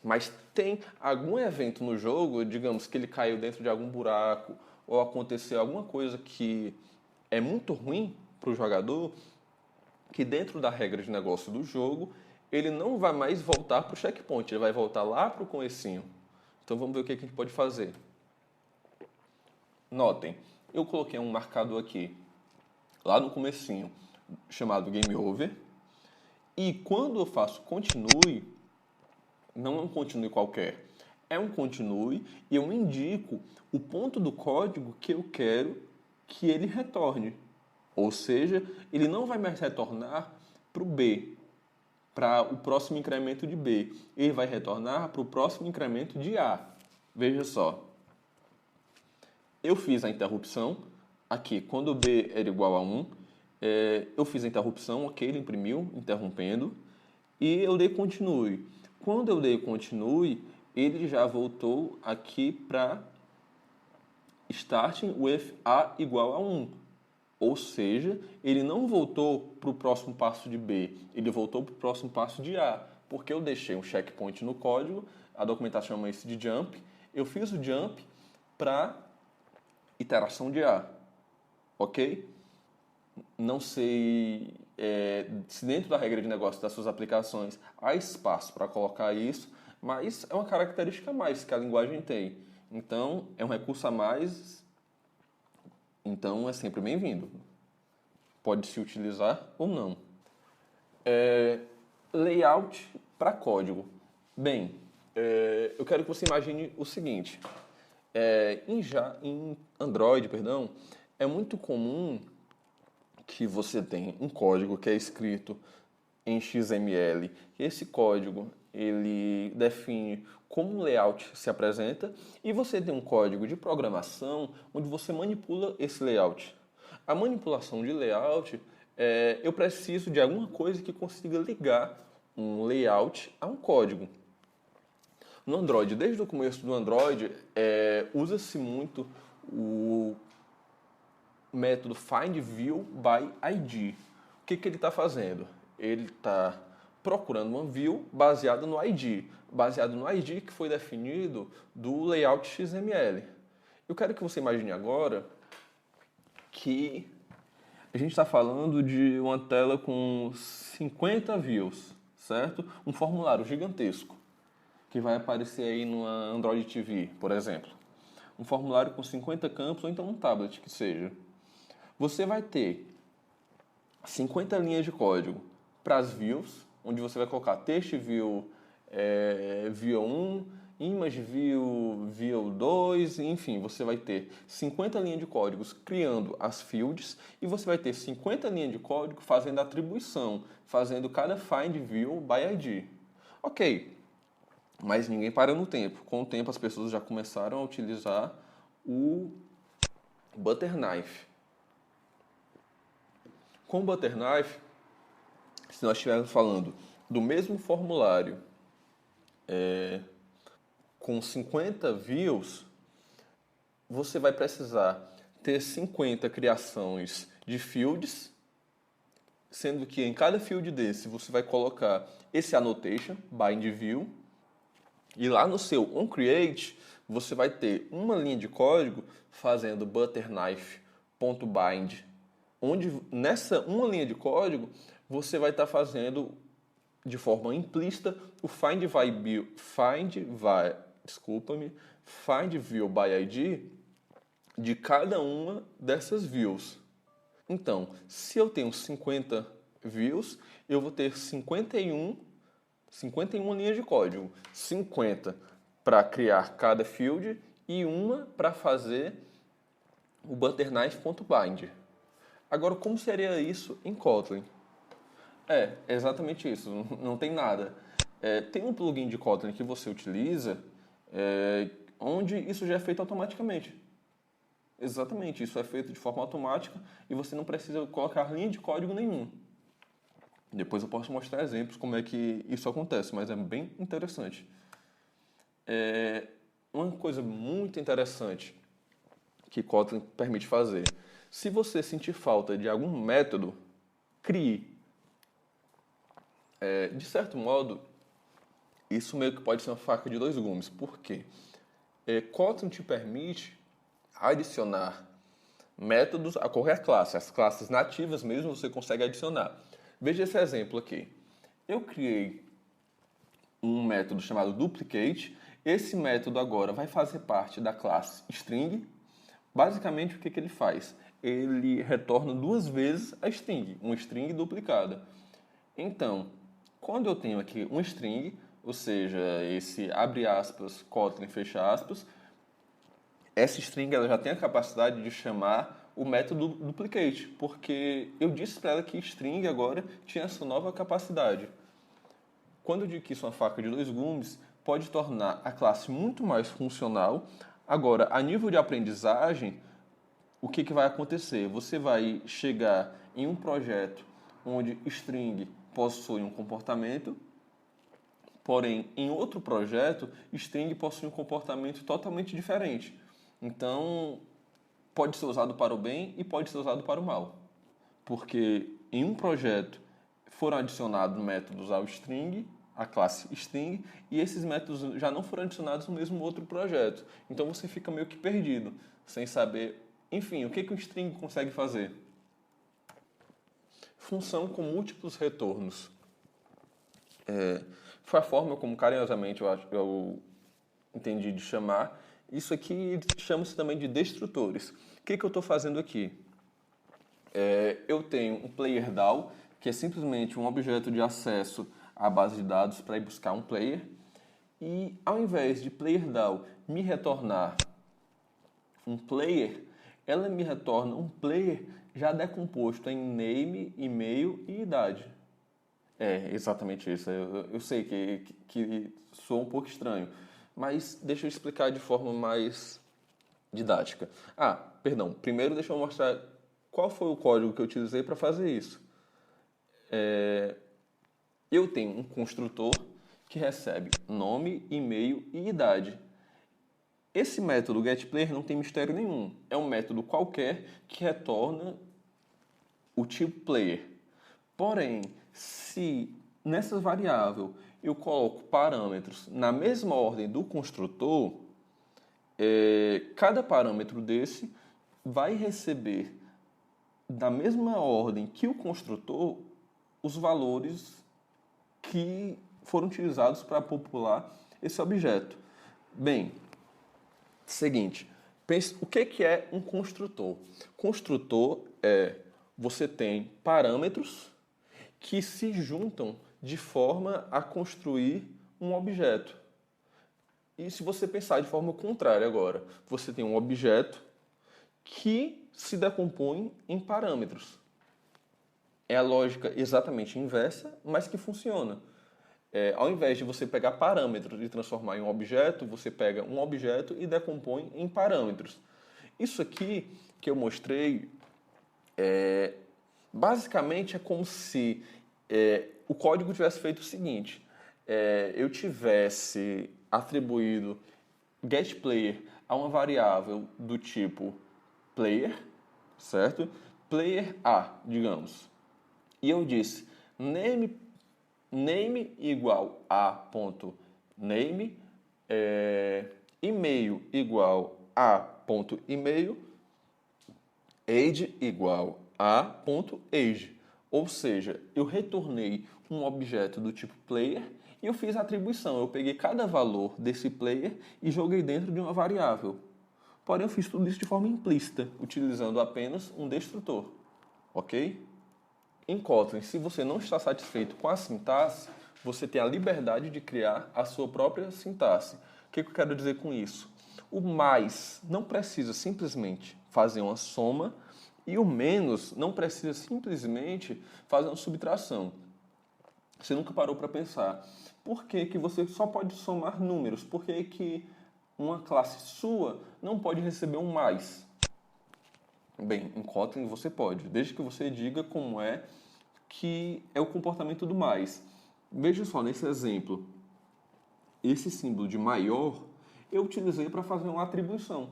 Mas tem algum evento no jogo, digamos que ele caiu dentro de algum buraco ou aconteceu alguma coisa que é muito ruim para o jogador, que dentro da regra de negócio do jogo, ele não vai mais voltar para o checkpoint, ele vai voltar lá para o comecinho. Então vamos ver o que a gente pode fazer. Notem, eu coloquei um marcador aqui, lá no comecinho, chamado Game Over, e quando eu faço continue, não é um continue qualquer, é um continue e eu indico o ponto do código que eu quero que ele retorne. Ou seja, ele não vai mais retornar para o B, para o próximo incremento de B. Ele vai retornar para o próximo incremento de A. Veja só. Eu fiz a interrupção aqui, quando B era igual a 1, eu fiz a interrupção, ok, ele imprimiu, interrompendo, e eu dei continue. Quando eu dei continue, ele já voltou aqui para starting with A igual a 1. Ou seja, ele não voltou para o próximo passo de B, ele voltou para o próximo passo de A, porque eu deixei um checkpoint no código, a documentação chama isso de jump, eu fiz o jump para iteração de A, ok? Não sei se dentro da regra de negócio das suas aplicações há espaço para colocar isso, mas é uma característica a mais que a linguagem tem. Então, é um recurso a mais, então é sempre bem-vindo. Pode se utilizar ou não. Layout para código. Bem, eu quero que você imagine o seguinte. Em Android, é muito comum que você tenha um código que é escrito em XML. Esse código ele define como o layout se apresenta e você tem um código de programação onde você manipula esse layout. A manipulação de layout, eu preciso de alguma coisa que consiga ligar um layout a um código. No Android, desde o começo do Android, usa-se muito o método findViewById. O que ele está fazendo? Ele está procurando uma view baseada no ID, baseado no ID que foi definido do layout XML. Eu quero que você imagine agora que a gente está falando de uma tela com 50 views, certo? Um formulário gigantesco que vai aparecer aí no Android TV, por exemplo. Um formulário com 50 campos ou então um tablet que seja. Você vai ter 50 linhas de código para as views, onde você vai colocar text view, view 1 ImageView, View2, enfim, você vai ter 50 linhas de códigos criando as fields e você vai ter 50 linhas de código fazendo atribuição, fazendo cada find view by ID. Ok, mas ninguém para no tempo. Com o tempo as pessoas já começaram a utilizar o Butterknife. Com o Butterknife, se nós estivermos falando do mesmo formulário com 50 views, você vai precisar ter 50 criações de fields, sendo que em cada field desse você vai colocar esse annotation, bind view, e lá no seu onCreate você vai ter uma linha de código fazendo butterknife.bind, onde nessa uma linha de código você vai estar fazendo de forma implícita o find view by ID de cada uma dessas views. Então, se eu tenho 50 views, eu vou ter 51 linhas de código. 50 para criar cada field e uma para fazer o butterknife.bind. Agora, como seria isso em Kotlin? É exatamente isso. Não tem nada. Tem um plugin de Kotlin que você utiliza onde isso já é feito automaticamente. Exatamente, isso é feito de forma automática e você não precisa colocar linha de código nenhum. Depois eu posso mostrar exemplos como é que isso acontece, mas é bem interessante. Uma coisa muito interessante que Kotlin permite fazer. Se você sentir falta de algum método, crie. De certo modo, isso meio que pode ser uma faca de dois gumes. Por quê? Kotlin te permite adicionar métodos a qualquer classe. As classes nativas mesmo você consegue adicionar. Veja esse exemplo aqui. Eu criei um método chamado duplicate. Esse método agora vai fazer parte da classe string. Basicamente, o que ele faz? Ele retorna duas vezes a string, uma string duplicada. Então, quando eu tenho aqui um string, ou seja, esse abre aspas, Kotlin fecha aspas, essa string ela já tem a capacidade de chamar o método duplicate, porque eu disse para ela que string agora tinha essa nova capacidade. Quando eu digo que isso é uma faca de dois gumes, pode tornar a classe muito mais funcional. Agora, a nível de aprendizagem, o que vai acontecer? Você vai chegar em um projeto onde string possui um comportamento, porém, em outro projeto, string possui um comportamento totalmente diferente. Então, pode ser usado para o bem e pode ser usado para o mal. Porque em um projeto foram adicionados métodos ao string, a classe string, e esses métodos já não foram adicionados no mesmo outro projeto. Então você fica meio que perdido, sem saber, enfim, o que o string consegue fazer. Função com múltiplos retornos. Foi a forma como carinhosamente eu entendi de chamar. Isso aqui chama-se também de destrutores. O que eu estou fazendo aqui? Eu tenho um player DAO, que é simplesmente um objeto de acesso à base de dados para ir buscar um player. E ao invés de player DAO me retornar um player, ela me retorna um player já decomposto em name, e-mail e idade. Exatamente isso. Eu sei que soa um pouco estranho, mas deixa eu explicar de forma mais didática. Perdão. Primeiro deixa eu mostrar qual foi o código que eu utilizei para fazer isso. Eu tenho um construtor que recebe nome, e-mail e idade. Esse método getPlayer não tem mistério nenhum. É um método qualquer que retorna o tipo player. Porém, se nessa variável eu coloco parâmetros na mesma ordem do construtor, cada parâmetro desse vai receber da mesma ordem que o construtor os valores que foram utilizados para popular esse objeto. Bem, seguinte, pense, o que é um construtor? Construtor você tem parâmetros que se juntam de forma a construir um objeto. E se você pensar de forma contrária agora, você tem um objeto que se decompõe em parâmetros. É a lógica exatamente inversa, mas que funciona. Ao invés de você pegar parâmetros e transformar em um objeto, você pega um objeto e decompõe em parâmetros. Isso aqui que eu mostrei, basicamente é como se o código tivesse feito o seguinte. Eu tivesse atribuído getPlayer a uma variável do tipo player, certo? Player A, digamos. E eu disse name igual a ponto name, e-mail igual a ponto e-mail, age igual a ponto age. Ou seja, eu retornei um objeto do tipo player e eu fiz a atribuição. Eu peguei cada valor desse player e joguei dentro de uma variável. Porém, eu fiz tudo isso de forma implícita, utilizando apenas um destrutor. Ok? Em Kotlin, se você não está satisfeito com a sintaxe, você tem a liberdade de criar a sua própria sintaxe. O que eu quero dizer com isso? O mais não precisa simplesmente fazer uma soma e o menos não precisa simplesmente fazer uma subtração. Você nunca parou para pensar por que você só pode somar números? Por que uma classe sua não pode receber um mais? Bem, em Kotlin você pode, desde que você diga como é que é o comportamento do mais. Veja só, nesse exemplo, esse símbolo de maior eu utilizei para fazer uma atribuição.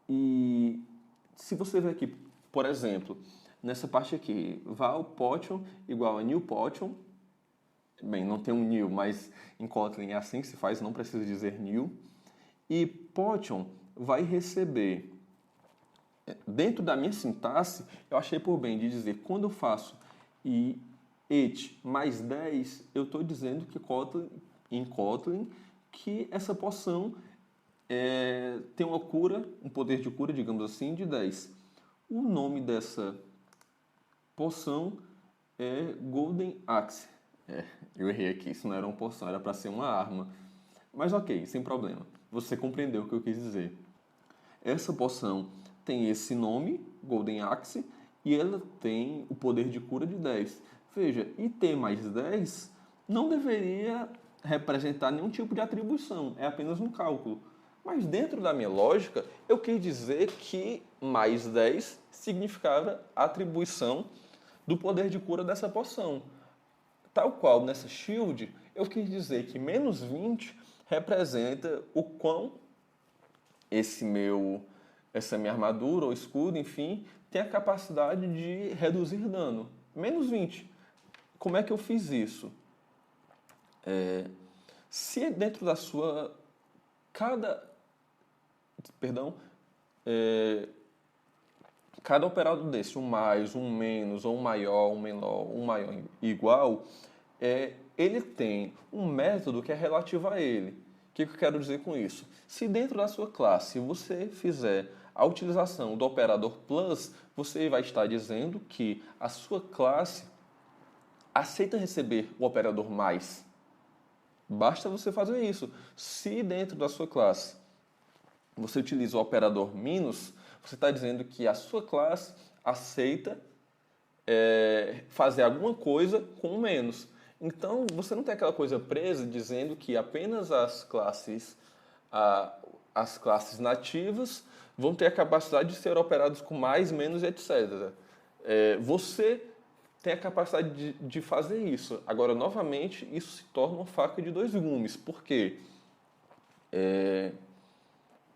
E se você ver aqui, por exemplo, nessa parte aqui, val potion igual a new potion. Bem, não tem um new, mas em Kotlin é assim que se faz, não precisa dizer new. E potion vai receber, dentro da minha sintaxe, eu achei por bem de dizer, quando eu faço it mais 10, eu estou dizendo que em Kotlin que essa poção tem uma cura, um poder de cura, digamos assim, de 10. O nome dessa poção é Golden Axe. Eu errei aqui, isso não era uma poção, era para ser uma arma. Mas ok, sem problema. Você compreendeu o que eu quis dizer. Essa poção tem esse nome, Golden Axe, e ela tem o poder de cura de 10. Veja, IT mais 10 não deveria representar nenhum tipo de atribuição, é apenas um cálculo. Mas dentro da minha lógica, eu quis dizer que mais 10 significava a atribuição do poder de cura dessa poção. Tal qual nessa shield, eu quis dizer que menos 20 representa o quão essa minha armadura ou escudo, enfim, tem a capacidade de reduzir dano. Menos 20. Como é que eu fiz isso? Se dentro da sua... Cada operador desse, um mais, um menos, ou um maior, um menor, um maior e igual, ele tem um método que é relativo a ele. O que eu quero dizer com isso? Se dentro da sua classe você fizer a utilização do operador plus, você vai estar dizendo que a sua classe aceita receber o operador mais. Basta você fazer isso. Se dentro da sua classe você utiliza o operador minus, você está dizendo que a sua classe aceita fazer alguma coisa com menos. Então, você não tem aquela coisa presa dizendo que apenas as classes nativas vão ter a capacidade de ser operadas com mais, menos, etc. Você tem a capacidade de fazer isso. Agora, novamente, isso se torna uma faca de dois gumes. Por quê?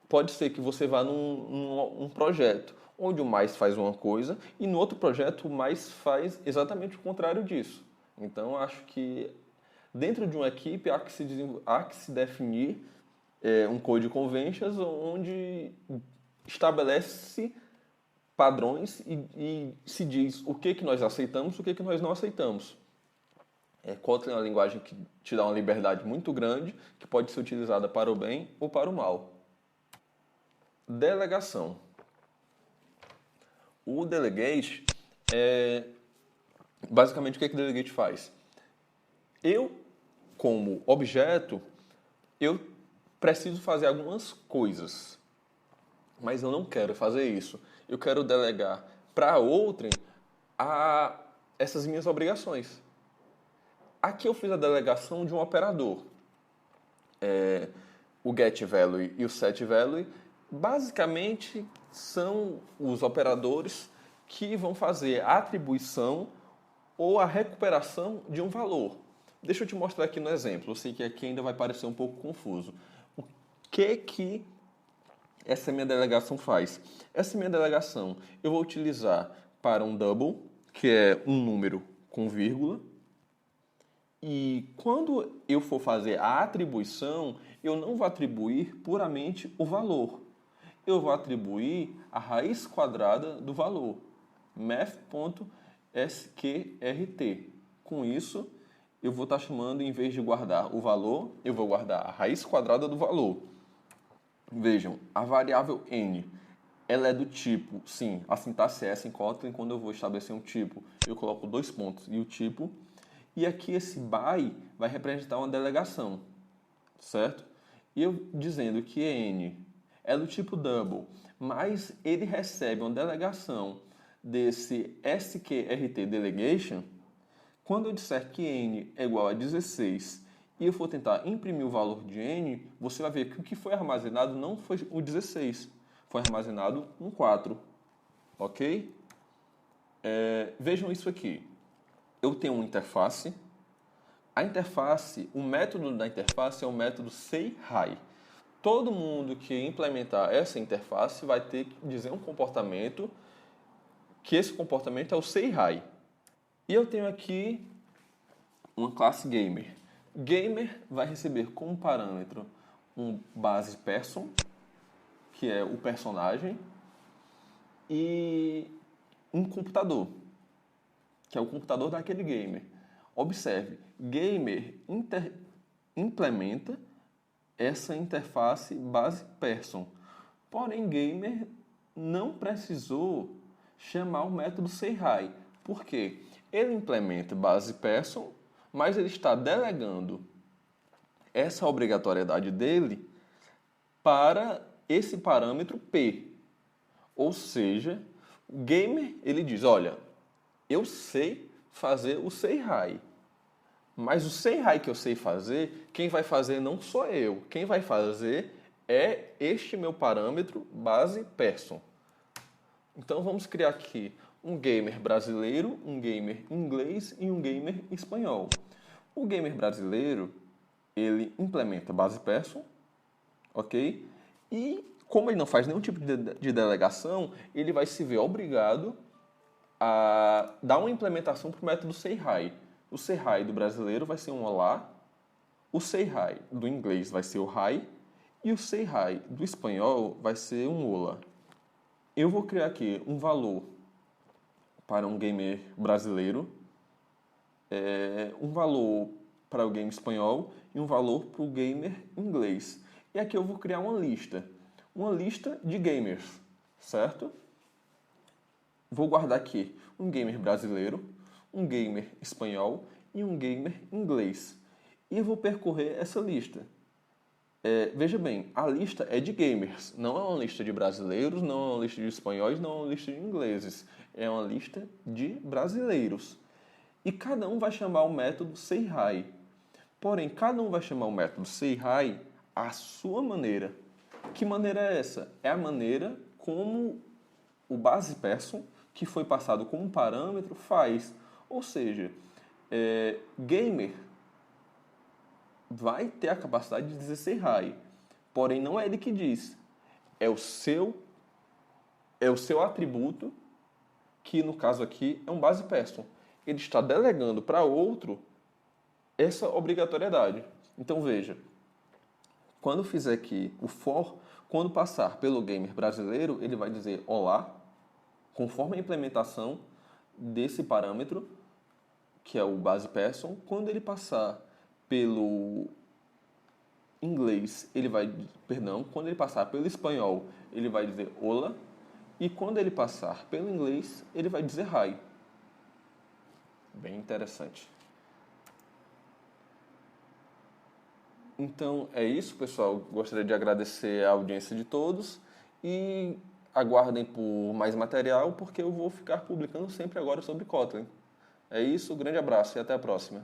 Pode ser que você vá num projeto onde o mais faz uma coisa e no outro projeto o mais faz exatamente o contrário disso. Então, acho que dentro de uma equipe há que se definir um code conventions onde estabelece padrões e se diz o que nós aceitamos e o que nós não aceitamos. Kotlin é uma linguagem que te dá uma liberdade muito grande, que pode ser utilizada para o bem ou para o mal. Delegação. O delegate basicamente o que o delegate faz? Eu, como objeto, eu preciso fazer algumas coisas, mas eu não quero fazer isso. Eu quero delegar para outrem essas minhas obrigações. Aqui eu fiz a delegação de um operador. O getValue e o setValue basicamente são os operadores que vão fazer a atribuição ou a recuperação de um valor. Deixa eu te mostrar aqui no exemplo. Eu sei que aqui ainda vai parecer um pouco confuso. O que essa minha delegação faz? Essa minha delegação eu vou utilizar para um double, que é um número com vírgula. E quando eu for fazer a atribuição, eu não vou atribuir puramente o valor. Eu vou atribuir a raiz quadrada do valor. math.sqrt. Com isso, eu vou estar chamando, em vez de guardar o valor, eu vou guardar a raiz quadrada do valor. Vejam, a variável n, ela é do tipo, sim, a sintaxe é essa em Kotlin, quando eu vou estabelecer um tipo, eu coloco 2 pontos e o tipo, e aqui esse by vai representar uma delegação, certo? E eu dizendo que n é do tipo double, mas ele recebe uma delegação desse sqrt delegation, quando eu disser que n é igual a 16 e eu for tentar imprimir o valor de n, você vai ver que o que foi armazenado não foi o 16, foi armazenado um 4. Ok? Vejam isso aqui. Eu tenho uma interface. A interface, o método da interface é o método sayHi. Todo mundo que implementar essa interface vai ter que dizer um comportamento, que esse comportamento é o sayHi. E eu tenho aqui uma classe gamer. Gamer vai receber como parâmetro um base person, que é o personagem, e um computador, que é o computador daquele gamer. Observe, gamer implementa essa interface base person. Porém, gamer não precisou chamar o método sayHi. Por quê? Ele implementa base person, mas ele está delegando essa obrigatoriedade dele para esse parâmetro P. Ou seja, o gamer ele diz, olha, eu sei fazer o sayHi, mas o sayHi que eu sei fazer, quem vai fazer não sou eu. Quem vai fazer é este meu parâmetro base person. Então vamos criar aqui um gamer brasileiro, um gamer inglês e um gamer espanhol. O gamer brasileiro, ele implementa base person, ok? E como ele não faz nenhum tipo de delegação, ele vai se ver obrigado a dar uma implementação para o método sayHi. O sayHi do brasileiro vai ser um olá, o sayHi do inglês vai ser o hi, e o sayHi do espanhol vai ser um olá. Eu vou criar aqui um valor para um gamer brasileiro, um valor para o gamer espanhol e um valor para o gamer inglês. E aqui eu vou criar uma lista de gamers, certo? Vou guardar aqui um gamer brasileiro, um gamer espanhol e um gamer inglês. E eu vou percorrer essa lista. Veja bem, a lista é de gamers, não é uma lista de brasileiros, não é uma lista de espanhóis, não é uma lista de ingleses. É uma lista de brasileiros. E cada um vai chamar o método sayHi. Porém, cada um vai chamar o método sayHi à sua maneira. Que maneira é essa? É a maneira como o base person, que foi passado como parâmetro, faz. Ou seja, gamer vai ter a capacidade de dizer sayHi. Porém, não é ele que diz. É o seu atributo, que no caso aqui é um base person. Ele está delegando para outro essa obrigatoriedade. Então veja, quando fizer aqui o for, quando passar pelo gamer brasileiro, ele vai dizer olá, conforme a implementação desse parâmetro, que é o base person. Quando ele passar pelo inglês, quando ele passar pelo espanhol, ele vai dizer hola, e quando ele passar pelo inglês, ele vai dizer hi. Bem interessante. Então é isso, pessoal. Gostaria de agradecer a audiência de todos e aguardem por mais material, porque eu vou ficar publicando sempre agora sobre Kotlin. É isso, grande abraço e até a próxima.